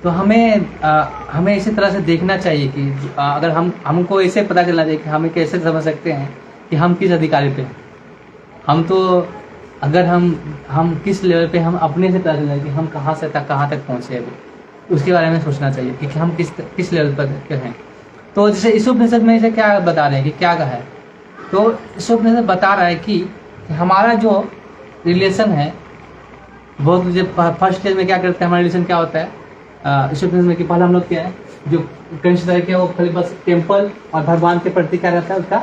तो हमें इसी तरह से देखना चाहिए कि अगर हमको ऐसे पता चलना चाहिए कि हमें कैसे समझ सकते हैं कि हम किस अधिकारी पे हैं। हम तो अगर हम किस लेवल पे, हम अपने से पता चलना कि हम कहाँ तक पहुँचे अभी, उसके बारे में सोचना चाहिए कि हम किस लेवल पर हैं। तो जैसे ईशोपनिषद में इसे क्या बता रहे हैं कि क्या कहा है, तो ईशोपनिषद बता रहा है कि हमारा जो रिलेशन है वो फर्स्ट स्टेज में क्या करते हैं, हमारा रिलेशन क्या होता है ईशोपनिषद में कि पहले हम लोग क्या है जो कंसिडर किया वो खाली बस टेम्पल और भगवान के प्रति क्या रहता है, उसका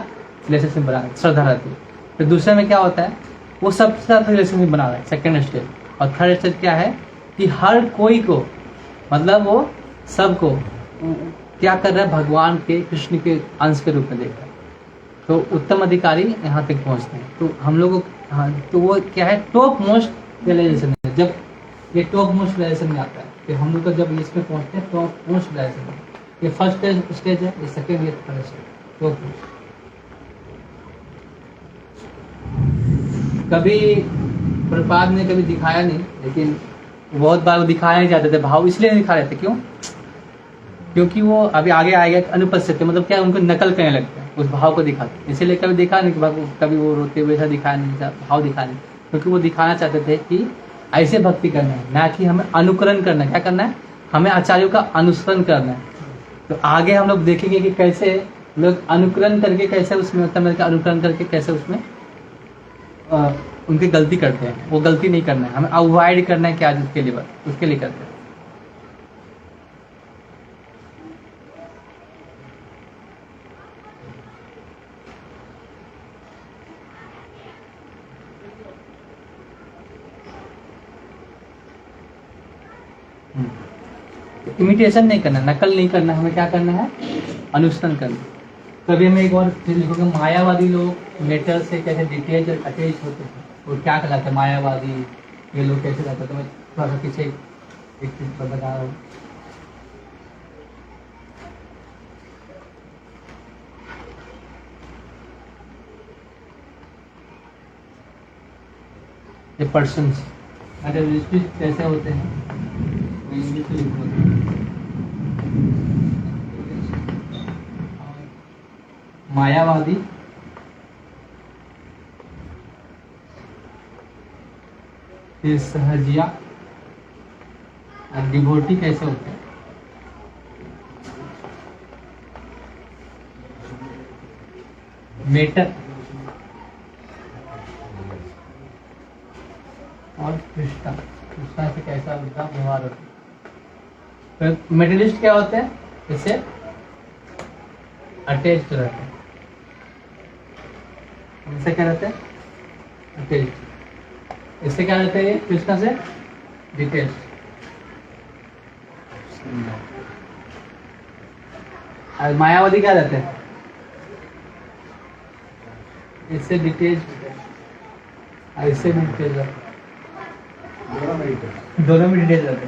रिलेशनशिप बना श्रद्धा रहती है। फिर दूसरे में क्या होता है, वो सबसे ज़्यादा रिलेशनशिप बना रहा है सेकेंड स्टेज। और थर्ड स्टेज क्या है कि हर कोई को मतलब वो सबको क्या कर रहा है, भगवान के कृष्ण के अंश के रूप में देख रहा है। तो उत्तम अधिकारी यहाँ तक पहुँचते हैं। तो हम लोगों को हाँ, तो वो क्या है टॉप मोस्ट रियलाइजेशन है। जब ये टॉप मोस्ट रियलाइजेशन में आता है कि हम लोग जब इसमें पहुँचते हैं टॉप मोस्ट रियलाइजेशन, ये फर्स्ट स्टेज है, ये सेकेंड, ये थर्ड स्टेज टॉप मोस्ट। कभी प्रभुपाद ने कभी दिखाया नहीं, लेकिन बहुत बार वो दिखाया नहीं जाते थे भाव, इसलिए नहीं दिखा रहे थे। क्यों? क्योंकि वो अभी आगे आएगा अनुपस्थित, मतलब क्या उनको नकल करने लगते हैं, उस भाव को दिखाते हैं। इसीलिए कभी देखा नहीं कि कभी वो रोते हुए ऐसा दिखाया नहीं, भाव दिखा नहीं, क्योंकि वो दिखाना चाहते थे कि ऐसे भक्ति करना है, ना कि हमें अनुकरण करना है। क्या करना है, हमें आचार्यों का अनुसरण करना है। तो आगे हम लोग देखेंगे कि कैसे लोग अनुकरण करके कैसे उसमें अनुकरण करके कैसे उसमें उनकी गलती करते हैं। वो गलती नहीं करना है, हमें अवॉइड करना है क्या उसके लिए करते हैं। इमिटेशन नहीं करना, नकल नहीं करना, हमें क्या करना है, अनुसरण करना। कभी हमें एक और चीज लिखोगे, मायावादी लोग मेटर से कैसे डिटेच अटैच होते हैं, वो क्या कहलाते हैं मायावादी, ये लोग कैसे रहते हैं। तो मैं थोड़ा सा पीछे एक चीज पर बता रहा हूँ। ये पर्सन कैसे होते हैं, मायावादी फिर सहजिया और डिवोटी कैसे होते हैं। मेटर और कृष्णा से कैसा उनका व्यवहार होता है। तो मेटलिस्ट क्या होते हैं, इससे अटैच रहते हैं। इससे क्या रहते हैं, अटैच। इससे क्या रहते हैं, कृष्णा से डिटेच। और मायावादी क्या रहते हैं, इससे डिटेल, इससे भी डिटेल दोनों में डिटेल जाते।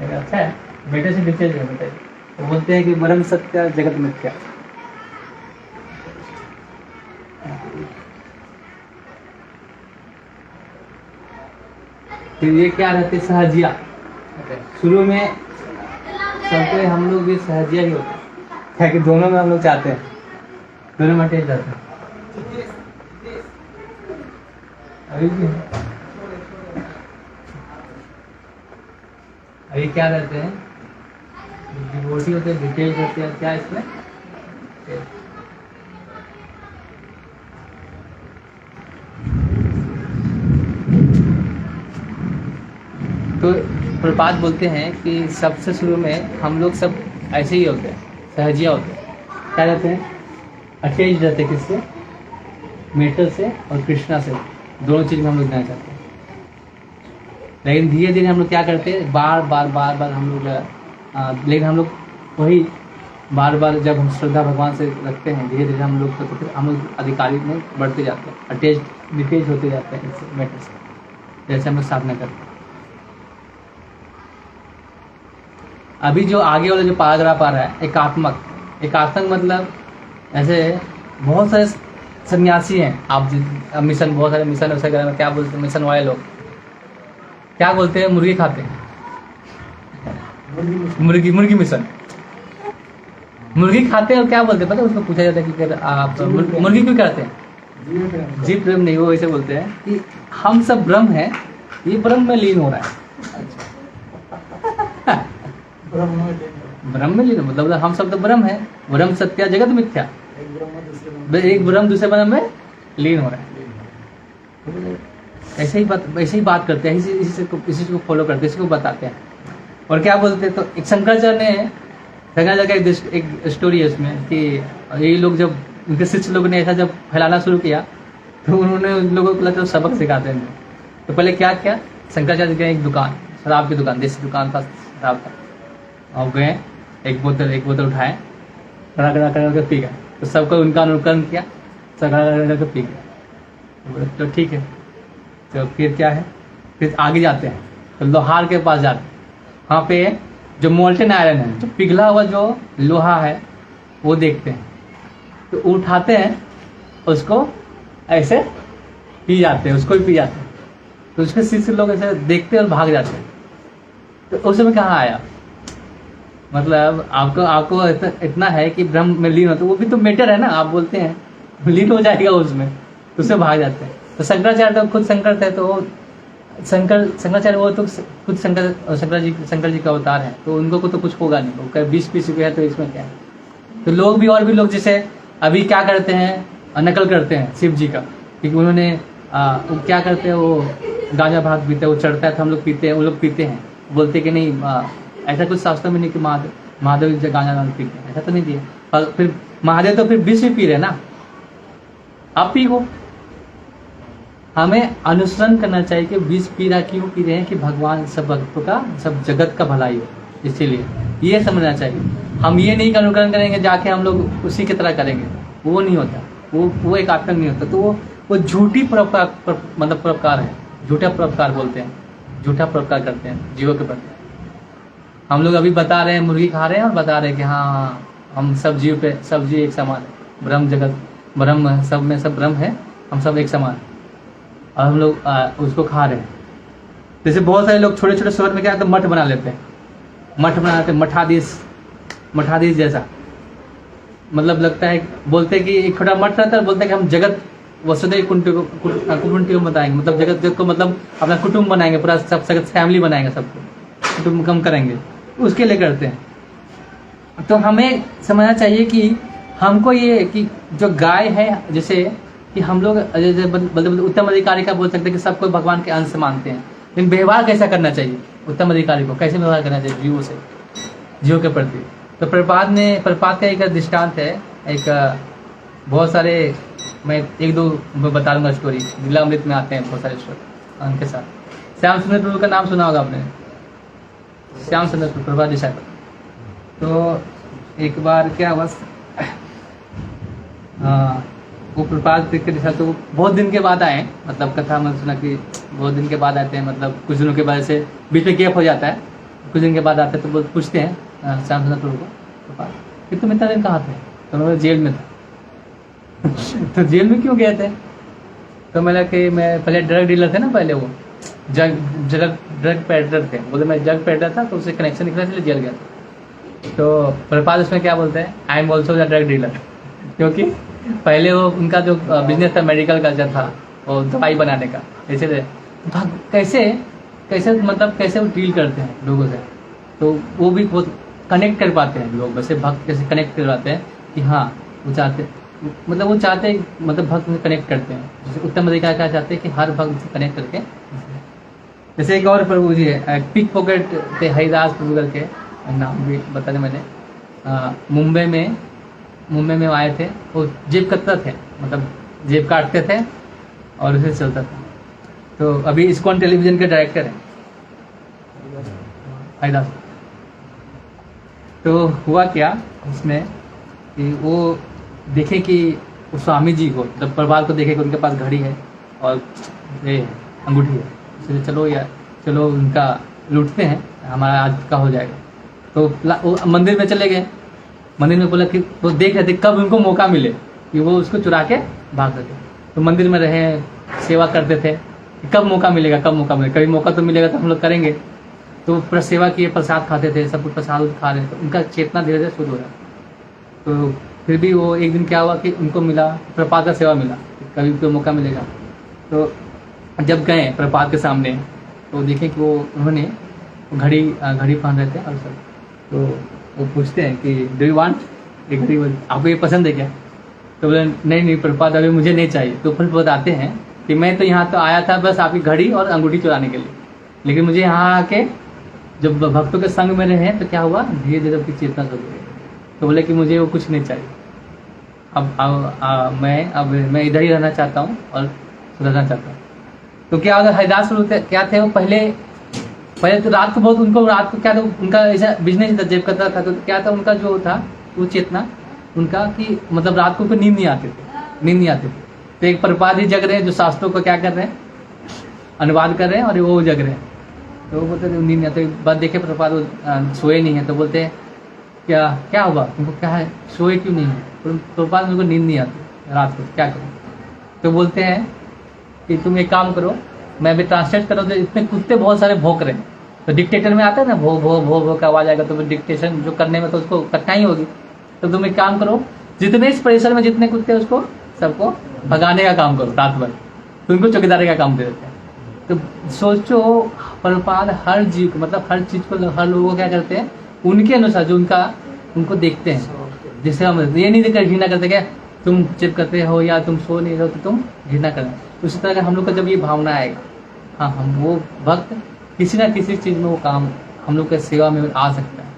अच्छा है, बेटे से डिटेल है बेटे। वो बोलते हैं कि ब्रह्म सत्य जगत मिथ्या। फिर ये क्या रहते सहजिया। शुरू में सबसे हम लोग भी सहजिया ही होते हैं, क्या कि दोनों में हम लोग चाहते हैं, दोनों में अटैच जाते हैं। अभी भी अभी क्या रहते हैं, डिवोटी होते हैं, डिटेल्स होते हैं। क्या इसमें तो प्रपात बोलते हैं कि सबसे शुरू में हम लोग सब ऐसे ही होते हैं, सहजिया होते हैं। क्या रहते हैं, अटैच रहते हैं किससे, मेटर से और कृष्णा से, दोनों चीज में हम लोग जाना चाहते हैं। लेकिन धीरे धीरे हम लोग क्या करते हैं, बार बार हम लोग लेकिन हम लोग वही बार बार जब हम श्रद्धा भगवान से रखते हैं, धीरे धीरे हम लोग तो फिर हम लोग अधिकारी में बढ़ते जाते हैं, अटैच डिटेच होते जाते हैं इससे मैटर से, जैसे हम लोग साधना करते हैं। अभी जो आगे वाला जो पैराग्राफ आ रहा है, एकात्मक मतलब ऐसे बहुत सारे सन्यासी हैं, आप मिशन, बहुत सारे मिशन वगैरह में क्या बोलते हैं, मिशन वाले लोग क्या बोलते हैं, मुर्गी खाते हैं, मुर्गी मिशन, मुर्गी खाते हैं। और क्या बोलते हैं पता है, उसको पूछा जाता है कि आप मुर्गी क्यों करते हैं, जीव प्रेम नहीं, वो ऐसे बोलते हैं कि हम सब ब्रह्म हैं, ये ब्रह्म में लीन हो रहा है। ब्रह्म में लीन मतलब हम सब तो ब्रह्म है, ब्रह्म सत्य जगत मिथ्या, एक ब्रह्म दूसरे ब्रह्म में लीन हो रहा है। ऐसे ही बात करते हैं, इसी को फॉलो करते हैं, इसी को बताते हैं। और क्या बोलते हैं, तो एक शंकराचार्य का एक स्टोरी है इसमें कि ये लोग जब उनके शिष्य लोग ने ऐसा जब फैलाना शुरू किया, तो उन्होंने उन लोगों को लगा सबक सिखाते हैं। तो पहले क्या किया, शंकराचार्य गए एक दुकान, शराब की दुकान, देसी दुकान था शराब का, और गए एक बोतल उठाए, खड़ा करके पी गए। तो सबको उनका अनुकरण किया, सब खड़ा करके पी गए। तो ठीक है, तो फिर क्या है, फिर आगे जाते हैं तो लोहार के पास जाते हैं। वहाँ पे जो मोल्टेन आयरन है, जो पिघला हुआ जो लोहा है, वो देखते हैं, तो उठाते हैं, उसको ऐसे पी जाते हैं, उसको भी पी जाते हैं। तो उसके शिष्य लोग ऐसे देखते हैं और भाग जाते हैं। तो उस समय कहाँ आया, मतलब आपको इतना है कि ब्रह्म में लीन होता है, वो भी तो मैटर है ना, आप बोलते हैं लीन हो जाएगा उसमें, तो उससे भाग जाते हैं। तो शंकराचार्य तो खुद शंकर थे, तो शंकराचार्य वो तो खुद शंकर जी का अवतार है, तो उनको को तो कुछ होगा नहीं, वो 20 रुपये है तो इसमें क्या है। तो लोग भी और भी लोग जैसे अभी क्या करते हैं, नकल करते हैं शिव जी का, क्योंकि उन्होंने वो क्या करते हैं, वो गांजा भाग पीते हैं, वो चढ़ता है तो हम लोग पीते हैं, वो लोग पीते हैं, बोलते कि नहीं ऐसा कुछ शास्त्र में नहीं कि महादेव गांजा पीते हैं, ऐसा तो नहीं दिया। और फिर महादेव तो फिर विष भी पी रहे ना, आप पी हो। हमें अनुसरण करना चाहिए कि विष पी रहा क्यों पी रहे हैं, कि भगवान सब भक्तों का, सब जगत का भलाई हो, इसीलिए ये समझना चाहिए। हम ये नहीं अनुकरण करेंगे जाके हम लोग उसी की तरह करेंगे, वो नहीं होता, वो एक आत्मक नहीं होता। तो वो झूठी मतलब परोपकार है, झूठा परोपकार बोलते हैं, झूठा परोपकार करते हैं जीवों के प्रति। हम लोग अभी बता रहे हैं मुर्गी खा रहे हैं और बता रहे हैं कि हाँ हम सब जीव एक समान है, ब्रह्म जगत ब्रह्म, सब में सब ब्रह्म है, हम सब एक समान है, और हम लोग उसको खा रहे हैं। जैसे बहुत सारे लोग छोटे छोटे शहर में क्या तो मठ बना लेते हैं, मठ बनाते हैं, मठाधीश जैसा, मतलब लगता है, बोलते हैं कि एक छोटा मठ रहता है, बोलते हैं कि हम जगत वसुदेव कुटुंब बताएंगे, मतलब जगत को मतलब अपना कुटुंब बनाएंगे, पूरा सब फैमिली बनाएंगे, सबको कुटुंब कम करेंगे, उसके लिए करते हैं। तो हमें समझना चाहिए कि हमको ये कि जो गाय है, जैसे कि हम लोग जैसे उत्तम अधिकारी का बोल सकते हैं कि सबको भगवान के अंश मानते हैं, लेकिन व्यवहार कैसा करना चाहिए, उत्तम अधिकारी को कैसे व्यवहार करना चाहिए जीवों से, जीवों के प्रति। तो प्रपात का एक दृष्टांत है, एक बहुत सारे, मैं एक दो बता दूंगा स्टोरी, लीलामृत में आते हैं बहुत सारे स्टोरी उनके साथ। श्याम सुंदर प्रभु का नाम सुना होगा आपने, श्याम सुंदर प्रभा डिसाइपल। तो एक बार क्या हुआ, वो प्रपात के दिशा तो बहुत दिन के बाद आए, मतलब कथा मैंने सुना कि बहुत दिन के बाद आते हैं, मतलब कुछ दिनों के बाद से बीच में गैप हो जाता है, कुछ दिन के बाद आते हैं तो वो पूछते हैं श्याम सुंदर प्रभु को, प्रपात कि तुम इतना दिन कहाँ थे? तो मैं जेल में था। तो जेल में क्यों गए थे? तो मैंने कि मैं पहले ड्रग डीलर थे ना, पहले वो ड्रग पेडलर थे, बोले मैं ड्रग पेडलर था तो उससे कनेक्शन निकला इसलिए जेल गया था। तो प्रपात उसमें क्या बोलते हैं, I am also the drug dealer, क्योंकि पहले वो उनका जो बिजनेस था मेडिकल का जो था वो दवाई बनाने का, इसलिए कैसे कैसे मतलब कैसे वो डील करते हैं लोगों से, तो वो भी बहुत कनेक्ट कर पाते हैं लोग, वैसे भक्त कैसे कनेक्ट कर पाते हैं कि हाँ वो चाहते, मतलब वो चाहते हैं मतलब भक्त से कनेक्ट करते हैं, जैसे उत्तम अधिकार क्या चाहते हैं कि हर भक्त से कनेक्ट करके, जैसे एक और प्रभु जी है पिक पॉकेट थे हरिदास प्रभु करके, नाम भी बता दें मैंने, मुंबई में आए थे, वो जेब कतरा थे, मतलब जेब काटते थे और उसे चलता था। तो अभी इस्कॉन टेलीविजन के डायरेक्टर हैं हरिदास। तो हुआ क्या उसमें कि वो देखे कि उस स्वामी जी को, जब प्रभात को देखे कि उनके पास घड़ी है और ये अंगूठी है, इसलिए चलो यार चलो उनका लूटते हैं, हमारा आज का हो जाएगा। तो वो मंदिर में चले गए, मंदिर में बोला कि वो देख रहे थे कब उनको मौका मिले कि वो उसको चुरा के भाग सके। तो मंदिर में रहे, सेवा करते थे कि कब मौका मिलेगा, कब मौका मिलेगा, कभी मौका तो मिलेगा तो हम लोग करेंगे। तो पूरा सेवा किए, प्रसाद खाते थे, सब कुछ प्रसाद खा रहे थे, तो उनका चेतना धीरे धीरे शुरू हो रहा। तो फिर भी वो एक दिन क्या हुआ कि उनको मिला प्रपात का सेवा मिला, कभी कोई मौका मिलेगा। तो जब गए प्रपात के सामने तो देखें कि वो उन्होंने घड़ी पहन रहे थे और सब। तो वो पूछते हैं कि डू यू वांट, ये घड़ी आपको ये पसंद है क्या? तो बोले नहीं प्रपात अभी मुझे नहीं चाहिए। तो फिर बताते हैं कि मैं तो यहाँ तो आया था बस आपकी घड़ी और अंगूठी चुराने के लिए, लेकिन मुझे यहाँ आके जब भक्तों के संग में रहे तो क्या हुआ, धीरे धीरे उसकी चेतना शुरू हुई। तो बोले कि मुझे वो कुछ नहीं चाहिए, अब मैं इधर ही रहना चाहता हूँ और सुधरना चाहता हूँ। तो क्या अगर हरिदास क्या थे वो पहले तो रात को बहुत उनको रात को क्या था, उनका ऐसा बिजनेस था जेब कतरा था। तो क्या था उनका जो था वो चेतना उनका कि मतलब रात को नींद नहीं आती थी। तो एक प्रपात ही जग रहे हैं जो शास्त्रों को क्या कर रहे हैं, अनुवाद कर रहे हैं और वो जग रहे हैं। तो वो बोलते नींद नहीं आती, बात देखे प्रपात सोए नहीं है। तो बोलते हैं क्या हुआ उनको, क्या है सोए क्यों नहीं है? प्रपात उनको नींद नहीं आती रात को, क्या करो? तो बोलते हैं कि तुम एक काम करो, मैं अभी ट्रांसलेट करो, तो इतने कुत्ते बहुत सारे भौंक रहे हैं। तो डिक्टेटर में आता है ना भो भो भो भो का आवाज आएगा, तो डिक्टेशन जो करने में तो उसको कठिनाई होगी। तो तुम एक काम करो, जितने इस परिसर में जितने कुत्ते उसको सबको भगाने का काम करो रात भर, तो उनको चौकीदारी का काम दे देते हैं। तो सोचो प्रपात हर जीव को मतलब हर चीज को हर लोगों को क्या करते हैं उनके अनुसार जो उनको देखते हैं। जैसे हम ये नहीं देखकर घृणा करते क्या तुम चिप करते हो या तुम सो नहीं रहो तो तुम घृणा करें। तो उसी तरह का हम लोग का जब ये भावना आएगा, हाँ हम वो भक्त किसी ना किसी चीज़ में वो काम हम लोग के सेवा में आ सकता है।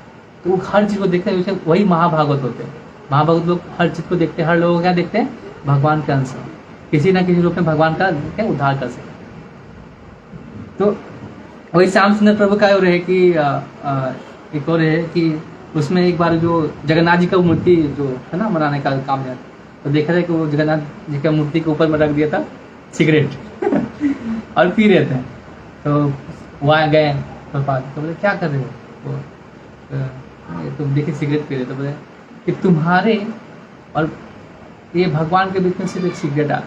तो वो हर चीज़ को देखते हैं, वही महाभागवत होते हैं। महाभागवत लोग हर चीज़ को देखते हैं, हर लोगों को क्या देखते हैं, भगवान के अंश किसी ना किसी रूप में भगवान का उद्धार कर सके। तो वही श्याम सुंदर प्रभु का और है कि एक और है कि उसमें एक बार जो जगन्नाथ जी का मूर्ति जो है ना बनाने का काम है, तो देखा था कि वो जगन्नाथ जी का मूर्ति के ऊपर में रख दिया था सिगरेट और पी रहे थे। तो वहाँ गए प्रपात, तो बोले क्या कर रहे हो? तो तुम देखिए सिगरेट पी रहे। तो बोले कि तुम्हारे और ये भगवान के बीच में सिर्फ एक सिगरेट आ,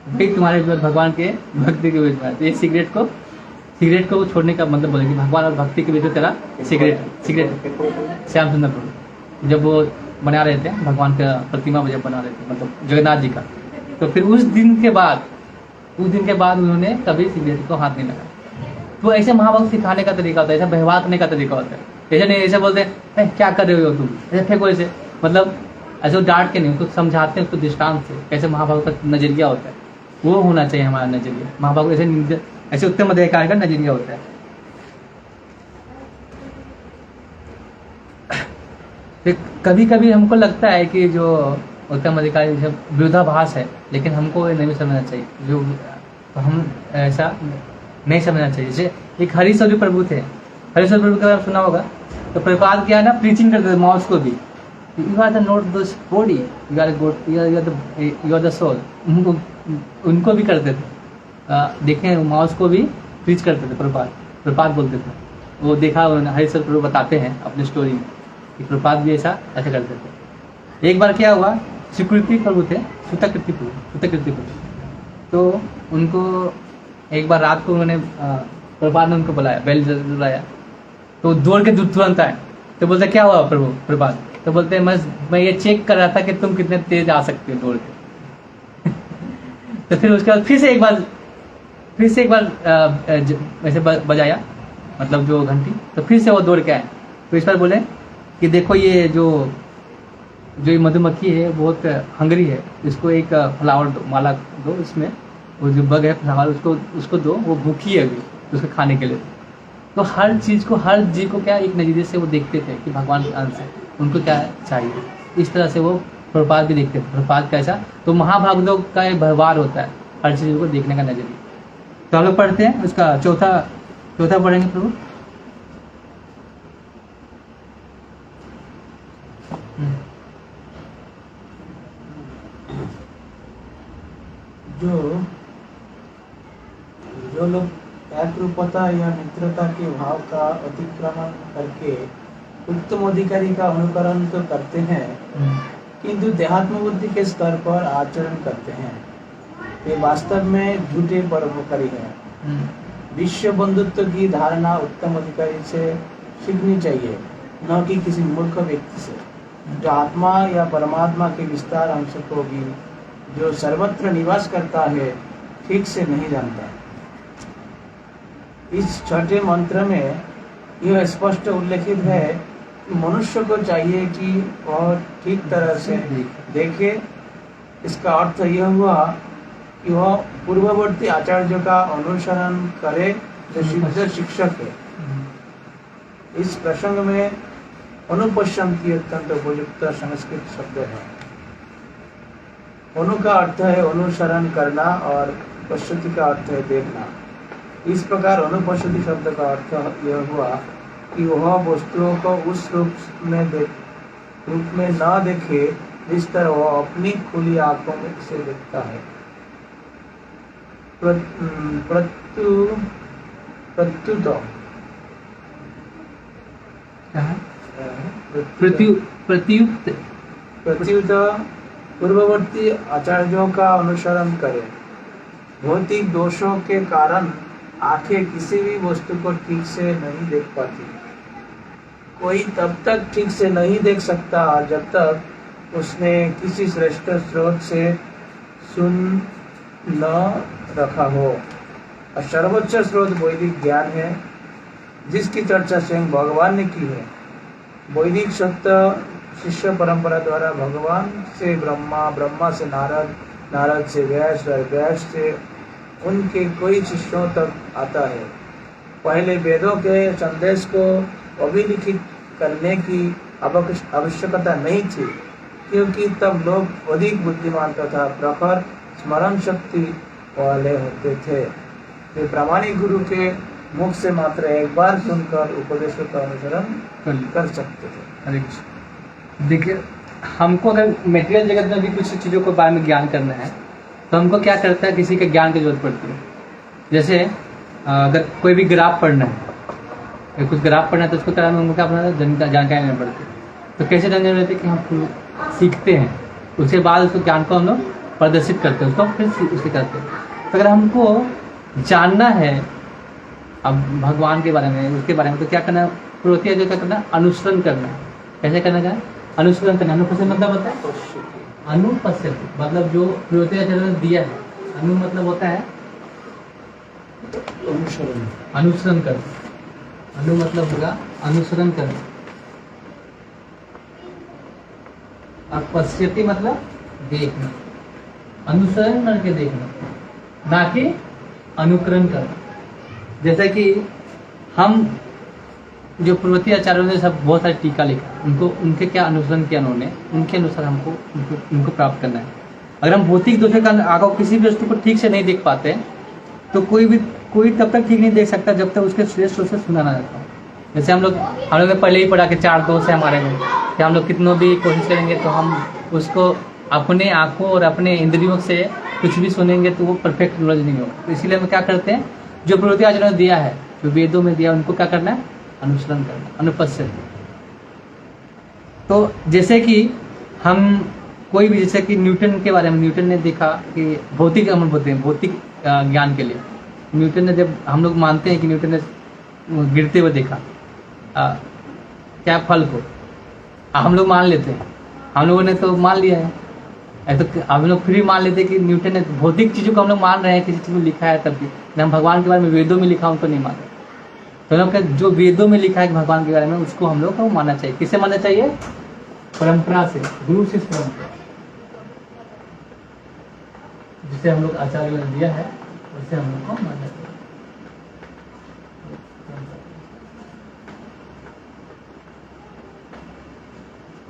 वही तुम्हारे भगवान के भक्ति के बीच में। तो ये सिगरेट को छोड़ने का मतलब बोले कि भगवान और भक्ति के बीच में तेरा सिगरेट। श्याम सुंदर प्रभु जब वो बना रहे थे भगवान का प्रतिमा जब बना रहे थे मतलब जगन्नाथ जी का, तो फिर उस दिन के बाद उन्होंने कभी सिगरेट को हाथ नहीं लगाया। तो ऐसे महाभक्त सिखाने का तरीका होता है, ऐसा व्यवहार करने का तरीका होता है। ऐसे नहीं ऐसे बोलते हैं क्या कर रहे हो तुम, ऐसे फेंको ऐसे, मतलब ऐसे डांट के नहीं, उसको समझाते हैं, उसको दृष्टांत से कैसे महाभक्त का नजरिया होता है वो होना चाहिए हमारा नजरिया। महाभक्त ऐसे उत्तम अधिकार का नजरिया होता है। कभी कभी हमको लगता है कि जो उत्तम अधिकारी विरोधाभास है, लेकिन हमको ये नहीं समझना चाहिए, जो तो हम ऐसा नहीं समझना चाहिए। जैसे एक हरीश्वरी प्रभु थे, हरीश्वरी प्रभु का सुना होगा। तो प्रभुपाद क्या है ना प्रीचिंग करते थे मॉल्स को भी, you are the not this body, you are God, you are the soul. उनको भी करते थे, देखें माउस को भी फ्रीज करते थे प्रपात बोलते थे। वो देखा हरिशंकर प्रभु बताते हैं अपनी स्टोरी में कि प्रपात भी ऐसा करते थे। एक बार क्या हुआ, सिक्योरिटी प्रभु थे, सूतकृति प्रभु, तो उनको एक बार रात को उन्होंने प्रपात ने उनको बुलाया, बेल बुलाया, तो दौड़ के तुरंत आए। तो बोलते क्या हुआ प्रभात? तो बोलते हैं मैं ये चेक कर रहा था कि तुम कितने तेज आ सकते हो दौड़ के। तो फिर उसके बाद फिर से एक बार ऐसे बजाया, मतलब जो घंटी, तो फिर से वो दौड़ के आए। तो इस बार बोले कि देखो ये जो ये मधुमक्खी है बहुत हंगरी है, इसको एक फ्लावर दो, माला दो, इसमें वो जो बग है फ्लावर उसको दो, वो भूखी है अभी उसको खाने के लिए। तो हर चीज़ को, हर जीव को क्या एक नज़रिए से वो देखते थे कि भगवान के अंश है, उनको क्या चाहिए। इस तरह से वो प्रपात भी देखते थे। प्रपात कैसा, तो महाभागवतों का एक व्यवहार होता है हर चीज़ को देखने का नजरिया। तो हम लोग पढ़ते हैं उसका चौथा पढ़ेंगे प्रभु। जो लोग एकरूपता या मित्रता के भाव का अतिक्रमण करके उत्तम अधिकारी का अनुकरण तो करते हैं, किंतु देहात्म बुद्धि के स्तर पर आचरण करते हैं, वे वास्तव में झूठे परोपकारी हैं। विश्व बंधुत्व की धारणा उत्तम अधिकारी से सीखनी चाहिए, न कि किसी मूर्ख व्यक्ति से, जो आत्मा या परमात्मा के विस्तार अंश को भी, जो सर्वत्र निवास करता है, ठीक से नहीं जानता। इस छठे मंत्र में यह स्पष्ट उल्लेखित है कि मनुष्य को चाहिए कि वह ठीक तरह से देखे। इसका अर्थ यह हुआ कि वह पूर्ववर्ती आचार्यों का अनुसरण करे जो सिद्ध शिक्षक है। इस प्रसंग में अनुपश्यन्ति अत्यंत उपयुक्त संस्कृत शब्द है। अनु का अर्थ है अनुसरण करना और पश्यति का अर्थ है देखना। इस प्रकार अनुपश्यति शब्द का अर्थ यह हुआ कि वह वस्तुओं को उस रूप में न देखे जिस तरह वह अपनी खुली आंखों से देखता है। प्रत्युत पूर्ववर्ती आचार्यों का अनुसरण करें। भौतिक दोषों के कारण आंखें किसी भी वस्तु को ठीक से नहीं देख पाती। कोई तब तक ठीक से नहीं देख सकता जब तक उसने किसी श्रेष्ठ स्रोत से सुन न रखा हो। और सर्वोच्च स्रोत वैदिक ज्ञान है, जिसकी चर्चा स्वयं भगवान ने की है। वैदिक सत्य शिष्य परंपरा द्वारा भगवान से ब्रह्मा, ब्रह्मा से नारद, नारद से व्यास और व्यास से उनके कोई शिष्यों तक आता है। पहले वेदों के संदेश को अभिलिखित करने की आवश्यकता नहीं थी, क्योंकि तब लोग अधिक बुद्धिमान तथा प्रखर स्मरण शक्ति वाले होते थे। वे प्रामाणिक गुरु के मुख से मात्र एक बार सुनकर उपदेशों का अनुसरण कर सकते थे। हरे कृष्ण। देखिए, हमको अगर मेटेरियल जगत में भी कुछ चीज़ों के बारे में ज्ञान करना है तो हमको क्या करता है, किसी के ज्ञान की जरूरत पड़ती है। जैसे अगर कोई भी ग्राफ पढ़ना है, कुछ ग्राफ पढ़ना है तो उसको क्या हमको क्या अपना जानकारी लेनी पड़ती है। तो कैसे जानकारी लेते हैं कि हम सीखते हैं, उसके बाद उसको ज्ञान को हम लोग प्रदर्शित करते हैं, उसको फिर उसे करते हैं। तो अगर हमको जानना है अब भगवान के बारे में, उसके बारे में, तो क्या करना है, प्रवृत्ति जो क्या करना है, अनुसरण करना है। कैसे करना है, अनुसरण करना। अनुसरण मतलब होता है अनुपश्यति, मतलब जो प्रवृत्ति ने दिया है। अनु मतलब होता है अनुसरण करना। अनु मतलब होगा अनुसरण करना, और पश्यति मतलब देखना। अनुसरण करके देखना, ना कि अनुकरण करना। जैसे कि हम जो प्रवृत्ति आचार्यों ने सब बहुत सारी टीका लिखा, उनके क्या अनुसरण किया उन्होंने, उनके अनुसार हमको उनको प्राप्त करना है। अगर हम भौतिक दोषों का आगे किसी भी वस्तु को ठीक से नहीं देख पाते तो कोई तब तक ठीक नहीं देख सकता जब तक उसके श्रेष्ठ से सुना ना जाता। जैसे हम लोग ने पहले ही पढ़ा कि 4 दोष है हमारे में, कि हम लोग कितनों भी कोशिश करेंगे तो हम उसको अपने आँखों और अपने इंद्रियों से कुछ भी सुनेंगे तो वो परफेक्ट नॉलेज नहीं होगा। तो इसीलिए हम क्या करते हैं, जो प्रवृत्ति आचार्यों ने दिया है, जो वेदों में दिया, उनको क्या करना है, अनुसरण करना, अनुपस्थित। तो जैसे कि हम कोई भी, जैसे कि न्यूटन के बारे में, न्यूटन ने देखा कि भौतिक अमल होते हैं, भौतिक ज्ञान के लिए न्यूटन ने, जब हम लोग मानते हैं कि न्यूटन ने गिरते हुए देखा क्या फल को, हम लोग मान लेते हैं, हम लोगों ने तो मान लिया है। तो हम लोग फिर भी मान लेते हैं कि न्यूटन ने भौतिक चीज़ों को हम लोग मान रहे हैं, किसी चीज़ में लिखा है तब भी, हम भगवान के बारे में वेदों में लिखा उनको नहीं मान रहे। तो हम लोग जो वेदों में लिखा है भगवान के बारे में, उसको हम लोग को मानना चाहिए। किससे मानना चाहिए? परंपरा से, गुरु से परंपरा, जिसे हम लोग आचार्य ने दिया है उसे हम लोग को मानना चाहिए।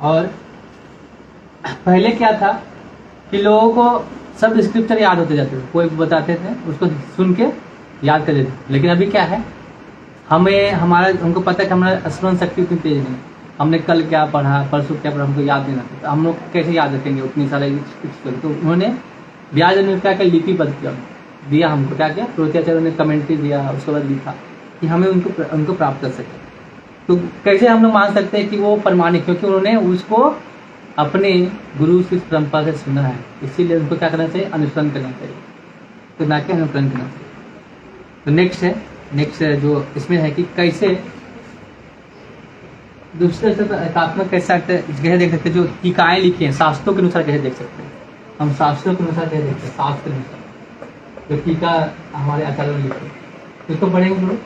और पहले क्या था कि लोगों को सब स्क्रिप्चर याद होते जाते थे, कोई बताते थे उसको सुन के याद कर लेते, लेकिन अभी क्या है, हमें हमारा उनको पता है कि हमारा स्मरण शक्ति उतनी तेज नहीं, हमने कल क्या पढ़ा, परसों क्या पढ़ा, हमको याद नहीं रहता, तो हम लोग कैसे याद रखेंगे उतनी सारे स्क्रिप्चर। तो उन्होंने व्यास ने क्या किया, लिपिबद्ध किया, दिया हमको, क्या किया, प्रवृत्ति ने कमेंट्री दिया, उसके बाद लिखा कि हमें उनको प्राप्त कर सके। तो कैसे हम लोग मान सकते हैं कि वो प्रमाणिक, क्योंकि उन्होंने उसको अपने गुरु की परंपरा से सुना है, इसीलिए उनको क्या करना चाहिए, अनुसरण करना चाहिए, तो ना कि अनुकरण करना चाहिए। तो नेक्स्ट जो इसमें है कि कैसे दूसरे से एकात्मक कैसे देख सकते हैं, जो टीकाएं लिखी हैं शास्त्रों के अनुसार कैसे देख सकते हैं, हम शास्त्रों के अनुसार कैसे देखते हैं, शास्त्र के अनुसार जो टीका हमारे आचार्यों ने लिखे, इसको पढ़ेंगे लोग।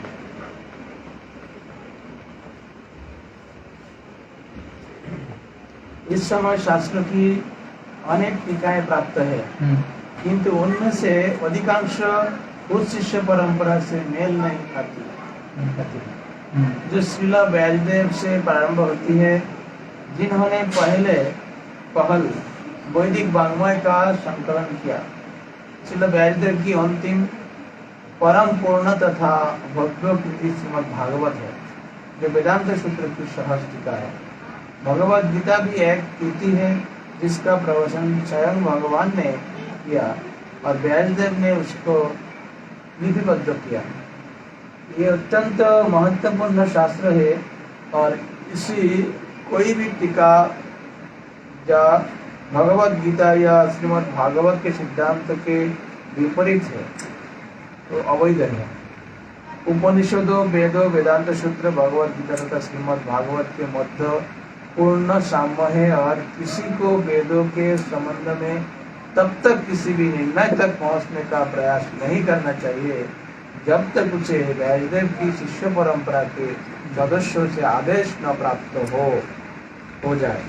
इस समय शास्त्र की अनेक टीकाएं प्राप्त है, किंतु उनमें से अधिकांश उस शिष्य परंपरा से मेल नहीं खाती जो श्रीला व्यासदेव से प्रारंभ होती है, जिन्होंने पहल वैदिक वाङ्मय का संकलन किया। श्रीला व्यासदेव की अंतिम परम पूर्ण तथा भव्य कृति श्रीमद् भागवत है, जो वेदांत सूत्र की सहज टीका है। भगवद गीता भी एक कृति है जिसका प्रवचन स्वयं भगवान ने किया और व्यासदेव ने उसको लिपिबद्ध किया। ये अत्यंत महत्वपूर्ण शास्त्र है और इसी कोई भी टीका या भगवद गीता या श्रीमद् भागवत के सिद्धांत के विपरीत है तो अवैध है। उपनिषदों, वेदों, वेदांत सूत्र, भगवद गीता तथा श्रीमद् भागवत के मध्य पूर्ण साम्य है और किसी को वेदों के संबंध में तब तक किसी भी निर्णय तक पहुंचने का प्रयास नहीं करना चाहिए जब तक उसे व्यासदेव की शिष्य परंपरा के सदस्यों से आदेश न प्राप्त हो जाए,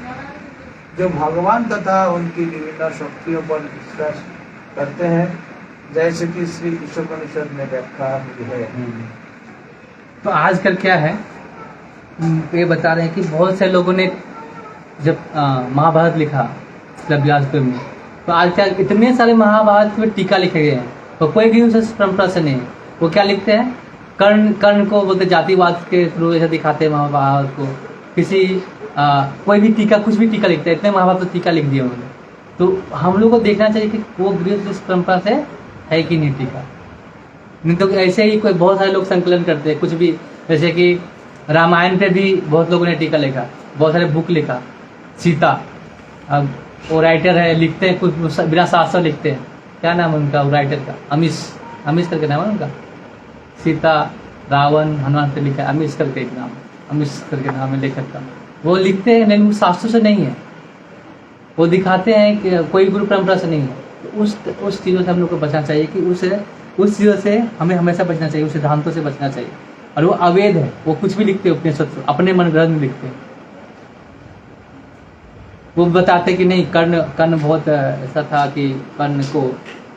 जो भगवान तथा उनकी विभिन्न शक्तियों पर विश्वास करते हैं, जैसे कि श्री ईशोपनिषद में व्याख्या हुई है। तो आजकल क्या है, ये बता रहे हैं कि बहुत से लोगों ने जब महाभारत लिखा व्यासदेव में, तो आज क्या इतने सारे महाभारत में टीका लिखे गए हैं, तो कोई भी उस परंपरा से नहीं। वो क्या लिखते हैं, कर्ण को बोलते जातिवाद के थ्रू ऐसा दिखाते हैं महाभारत को, किसी कोई भी टीका, कुछ भी टीका लिखते हैं, इतने महाभारत टीका लिख दिया उन्होंने। तो हम लोग को देखना चाहिए कि वो गृह इस परंपरा से है कि नहीं टीका, नहीं तो ऐसे ही कोई बहुत सारे लोग संकलन करते हैं कुछ भी, जैसे कि रामायण पे भी बहुत लोगों ने टीका लिखा, बहुत सारे बुक लिखा, सीता, अब वो राइटर है, लिखते हैं कुछ बिना शास्त्र लिखते हैं, क्या नाम है उनका, वो राइटर का, अमीश करके नाम है उनका, सीता, रावण, हनुमान पे लिखा है, अमीश करके एक नाम, अमीश करके नाम है लेखक का। वो लिखते हैं लेकिन शास्त्र से नहीं है, वो दिखाते हैं कि कोई गुरु परंपरा से नहीं है। तो उस चीज़ों से हम लोग को बचना चाहिए कि उस चीज़ों से हमें हमेशा बचना चाहिए, उस सिद्धांतों से बचना चाहिए। और वो अवैध है, वो कुछ भी लिखते हैं अपने शत्रु, अपने मन ग्रंथ में लिखते हैं। वो बताते कि नहीं, कर्ण बहुत ऐसा था कि कर्ण को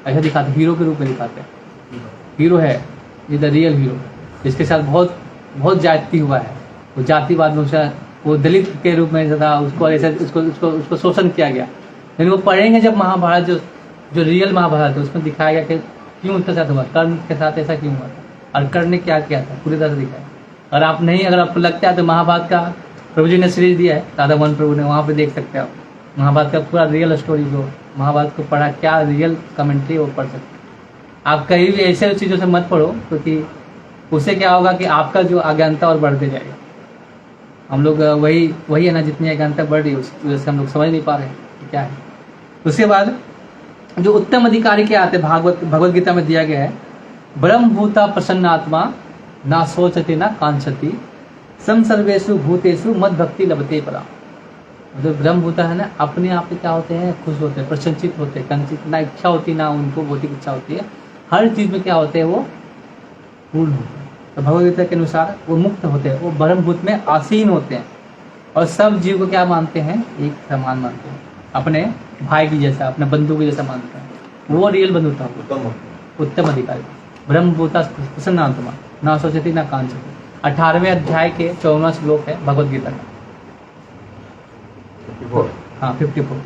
ऐसा दिखाते, हीरो के रूप में दिखाते हैं, हीरो है, ये द रियल हीरो, जिसके साथ बहुत बहुत जाति हुआ है, वो जातिवाद में उसे, वो दलित के रूप में था, उसको ऐसे उसको शोषण किया गया। लेकिन वो पढ़ेंगे जब महाभारत, जो रियल महाभारत है, उसमें दिखाया गया कि क्यों उसके साथ हुआ, कर्ण के साथ ऐसा क्यों हुआ था और कर्ण ने क्या किया था, पूरी तरह से दिखाया। और आप नहीं, अगर आपको लगता है तो महाभारत का प्रभु जी ने सीरीज दिया है राधा मोहन प्रभु ने, वहाँ पे देख सकते हैं आप महाभारत का पूरा रियल स्टोरी, जो महाभारत को पढ़ा क्या रियल कमेंट्री वो पढ़ सकते हैं। आप कहीं भी ऐसे चीज़ों से मत पढ़ो, क्योंकि उससे क्या होगा कि आपका जो अज्ञानता और बढ़ते जाएगा। हम लोग वही है ना, जितनी अज्ञानता बढ़ रही है उस वजह से हम लोग समझ नहीं पा रहे कि क्या है। उसके बाद जो उत्तम अधिकारी क्या आते हैं, भगवत गीता में दिया गया है, ब्रह्मभूता प्रसन्न आत्मा ना सोचते ना कांक्षति सम सर्वेषु भूतेषु मद भक्ति लभते परा। जो ब्रह्मभूता है ना, अपने आप में क्या होते हैं, खुश होते हैं, प्रसन्नचित होते हैं, कंचित, ना इच्छा होती ना उनको भौतिक इच्छा होती है, हर चीज़ में क्या होते हैं वो पूर्ण होते हैं। तो भगवदगीता के अनुसार वो मुक्त होते हैं, वो ब्रह्मभूत में आसीन होते हैं और सब जीव को क्या मानते हैं, एक समान मानते हैं, अपने भाई की जैसा, अपने बंधु के जैसा मानते हैं। वो रियल बंधुता होता है, उत्तम अधिकारी। ब्रह्मभूता प्रसन्न आत्मा ना सोचती ना कांक्षति, 18वें अध्याय के 14वां श्लोक है भगवद गीता का। 54। हाँ 54।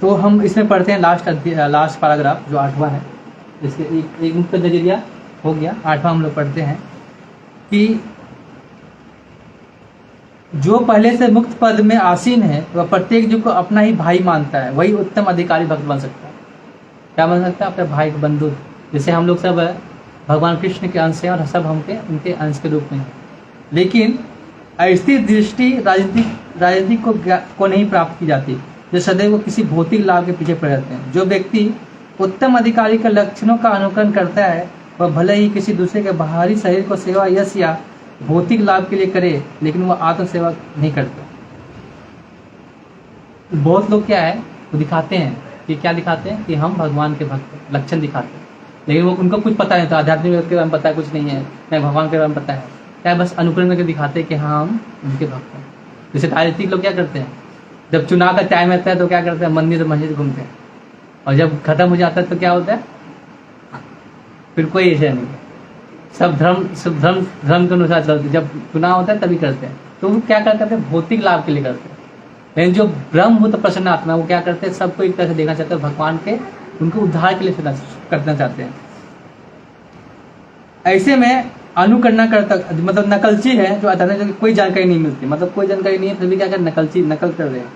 तो हम इसमें पढ़ते हैं लास्ट पैराग्राफ जो 8वां है, इसके एक मुक्त नजरिया हो गया। 8वां हम लोग पढ़ते हैं कि जो पहले से मुक्त पद में आसीन है वह प्रत्येक जीव को अपना ही भाई मानता है, वही उत्तम अधिकारी भक्त बन सकता है। क्या बन सकता है, अपने भाई के बंधु। जैसे हम लोग सब भगवान कृष्ण के अंश हैं और सब हमके उनके अंश के रूप में हैं, लेकिन ऐसी दृष्टि राजनीति को नहीं प्राप्त की जाती जो सदैव वो किसी भौतिक लाभ के पीछे पड़े रहते हैं। जो व्यक्ति उत्तम अधिकारी के लक्षणों का अनुकरण करता है वह भले ही किसी दूसरे के बाहरी शरीर को सेवा यश या भौतिक लाभ के लिए करे, लेकिन वह आत्म सेवा नहीं करते। बहुत लोग क्या है, वो दिखाते हैं कि क्या दिखाते हैं कि हम भगवान के भक्त, लक्षण दिखाते हैं, लेकिन वो उनको कुछ पता नहीं था, आध्यात्मिक के बारे में पता है कुछ नहीं है, नहीं भगवान के बारे में पता है, क्या बस अनुकरण करके दिखाते हैं कि हाँ हम उनके भक्त हैं। जैसे राजनीतिक लोग क्या करते हैं, जब चुनाव का टाइम रहता है तो क्या करते हैं, मंदिर मस्जिद घूमते हैं, और जब खत्म हो जाता है तो क्या होता है, फिर कोई ऐसा नहीं, सब धर्म के अनुसार चलते। जब चुनाव होता है तभी करते हैं, तो वो क्या करते हैं, भौतिक लाभ के लिए करते हैं। लेकिन जो ब्रह्मभूत प्रसन्न आत्मा वो क्या करते हैं, सबको एक तरह से देखना चाहते हैं, भगवान के उनको उद्धार के लिए करना चाहते हैं। ऐसे में अनुकरणा करता, मतलब नकलची है जो आता है, जो कोई जानकारी नहीं मिलती, मतलब कोई जानकारी नहीं है फिर भी क्या कर नकल कर रहे हैं।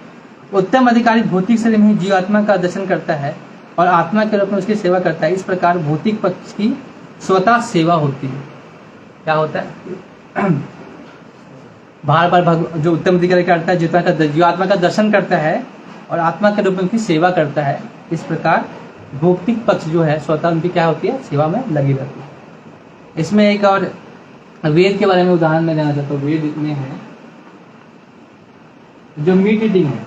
उत्तम अधिकारी भौतिक शरीर में ही जीवात्मा का दर्शन करता है और आत्मा के रूप में उसकी सेवा करता है। इस प्रकार भौतिक पक्ष की स्वतः सेवा होती है। क्या होता है, बार बार जो उत्तम अधिकारी करता है, जीवात्मा का दर्शन करता है और आत्मा के रूप में उनकी सेवा करता है। इस प्रकार भौतिक पक्ष जो है स्वतः उनकी क्या होती है, सेवा में लगी रहती है। इसमें एक और वेद के बारे में उदाहरण मैं देना चाहता हूँ। वेद में है जो मीट ईटिंग है,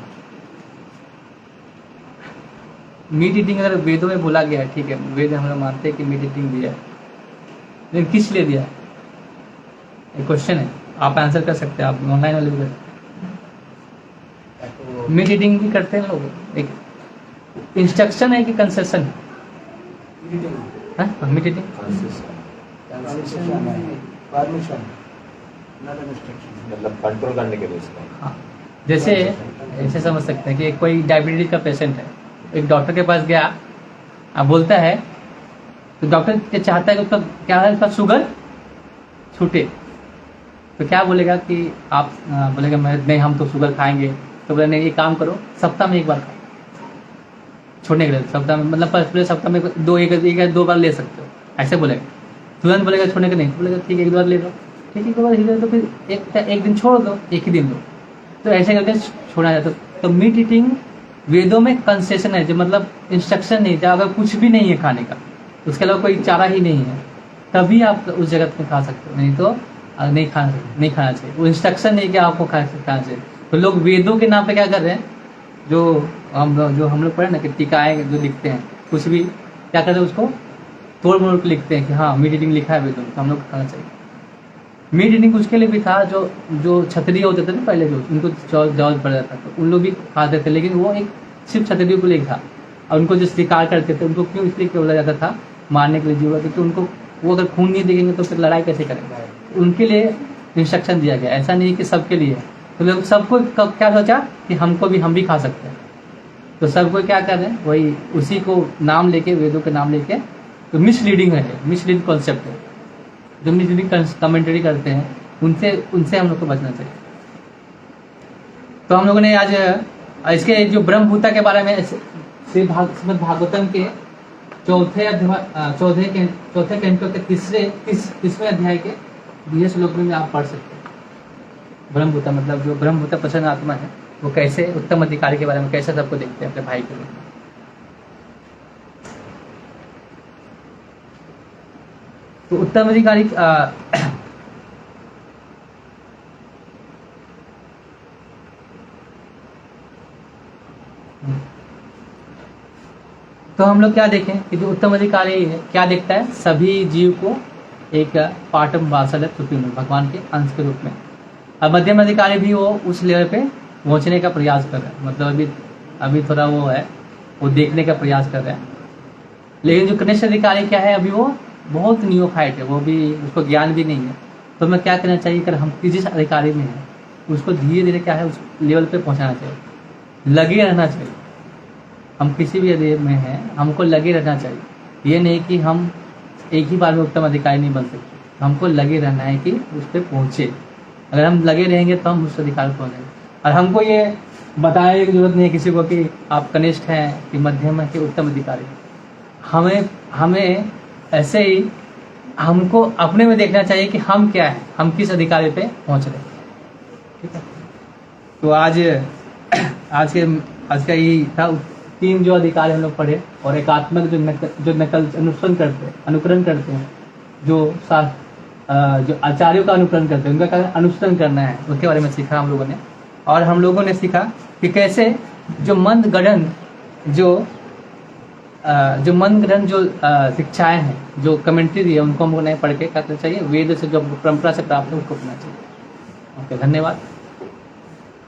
मीट ईटिंग अगर वेदों में बोला गया है, ठीक है, वेद हम लोग मानते हैं कि मीट ईटिंग दिया है, लेकिन किस लिए दिया है, एक क्वेश्चन है, आप आंसर कर सकते हैं, आप ऑनलाइन वाले भी कर सकते हैं। मीट ईटिंग भी करते हैं लोग, एक इंस्ट्रक्शन है कि कंसेशन है, मीट ईटिंग मतलब कंट्रोल करने के लिए उसका। हाँ, जैसे ऐसे समझ सकते हैं कि कोई डायबिटीज का पेशेंट है, एक डॉक्टर के पास गया, अब बोलता है तो डॉक्टर क्या चाहता है कि उसका क्या है, उसका शुगर छूटे, तो क्या बोलेगा कि आप बोलेगा मैं नहीं हम तो शुगर खाएंगे, तो बोले नहीं एक काम करो सप्ताह में एक बार खाओ, छोड़ने के लिए सप्ताह में, मतलब पूरे सप्ताह में एक या दो बार ले सकते हो, ऐसे बोलेगा। तुरंत बोलेगा छोड़ने के नहीं, तो बोलेगा ठीक है एक बार ले लो, ठीक है एक बार ले लो, तो फिर एक दिन छोड़ दो, एक ही दिन लो, तो ऐसे करके छोड़ा जाता है। तो मीट ईटिंग वेदों में कंसेशन है, जो मतलब इंस्ट्रक्शन नहीं, जहाँ अगर कुछ भी नहीं है खाने का, उसके अलावा कोई चारा ही नहीं है, तभी आप उस जगत में खा सकते हो, नहीं तो नहीं खाना चाहिए। वो इंस्ट्रक्शन नहीं कि आपको खाना चाहिए। तो लोग वेदों के नाम पे क्या कर रहे हैं, जो हम लोग पढ़े ना कि टीकाएँ जो लिखते हैं, कुछ भी क्या करते हैं उसको तोड़ मोड़ के लिखते हैं कि हाँ मीट ईटिंग लिखा है वेदों में, तो हम लोग खाना चाहिए। मीट ईटिंग उसके लिए भी था जो क्षत्रिय होते थे ना पहले, जो उनको जॉल पड़ जाता था, तो उन लोग भी खाते थे, लेकिन वो एक सिर्फ क्षत्रियों को लेकर था। और उनको जो शिकार करते थे उनको क्यों इसलिए बोला जाता था, मारने के लिए जीव, क्योंकि उनको वो अगर खून नहीं देखेंगे तो फिर लड़ाई कैसे करेंगे, उनके लिए इंस्ट्रक्शन दिया गया। ऐसा नहीं कि सबके लिए, तो लोग सबको क्या सोचा कि हम भी खा सकते हैं, तो सबको क्या कर रहे हैं, वही उसी को नाम लेके, वेदों के नाम लेके, तो मिसलीडिंग है, मिसलीडिंग कॉन्सेप्ट है। जो मिसलीडिंग कमेंट्री करते हैं उनसे उनसे हम लोग को बचना चाहिए। तो हम लोगों ने आज इसके जो ब्रह्मभूता के बारे में श्रीमद् भागवतम के चौथे कैंटो के तीसवें अध्याय के 20 श्लोक में आप पढ़ सकते हैं। ब्रह्मभूता मतलब जो ब्रह्मभूता प्रसन्न आत्मा है वो कैसे उत्तम अधिकारी के बारे में कैसे सबको देखते हैं अपने भाई के लिए। तो उत्तम अधिकारी तो हम लोग क्या देखें कि जो उत्तम अधिकारी है क्या देखता है, सभी जीव को एक पाठम वासल में भगवान के अंश के रूप में। अब मध्यम अधिकारी भी वो उस लेवल पे पहुंचने का प्रयास कर रहा है, मतलब अभी थोड़ा वो है, वो देखने का प्रयास कर रहा है। लेकिन जो कनिष्ठ अधिकारी क्या है, अभी वो बहुत न्यूफाइट है, वो भी उसको ज्ञान भी नहीं है। तो हमें क्या करना चाहिए, अगर हम जिस अधिकारी में है उसको धीरे धीरे क्या है उस लेवल पे पहुंचाना चाहिए, लगे रहना चाहिए। हम किसी भी अधिकारी में हैं हमको लगे रहना चाहिए। ये नहीं कि हम एक ही बार में उत्तम अधिकारी नहीं बन सकते, हमको लगे रहना है कि उस पर पहुँचे। अगर हम लगे रहेंगे तो हम उस अधिकार पर पहुँचेंगे। और हमको ये बताने की जरूरत नहीं है किसी को कि आप कनिष्ठ हैं कि मध्यम है कि उत्तम अधिकारी। हमें ऐसे ही हमको अपने में देखना चाहिए कि हम क्या है, हम किस अधिकारी पे पहुँच रहे हैं। ठीक है, तो आज का यही था। 3 जो अधिकार हम लोग पढ़े और एकात्मक जो नकल अनुकरण करते हैं, जो आचार्यों का अनुकरण करते हैं, उनका अनुसरण करना है, उसके बारे में सीखा हम लोगों ने। और हम लोगों ने सीखा कि कैसे जो मंदगढ़ जो शिक्षाएं हैं, जो कमेंट्री दी है, उनको हमको नहीं पढ़ के क्या करना चाहिए, वेद से जो परंपरा से प्राप्त है उसको पढ़ना चाहिए। ओके, धन्यवाद।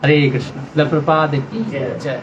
हरे कृष्ण। प्रभुपाद की जय।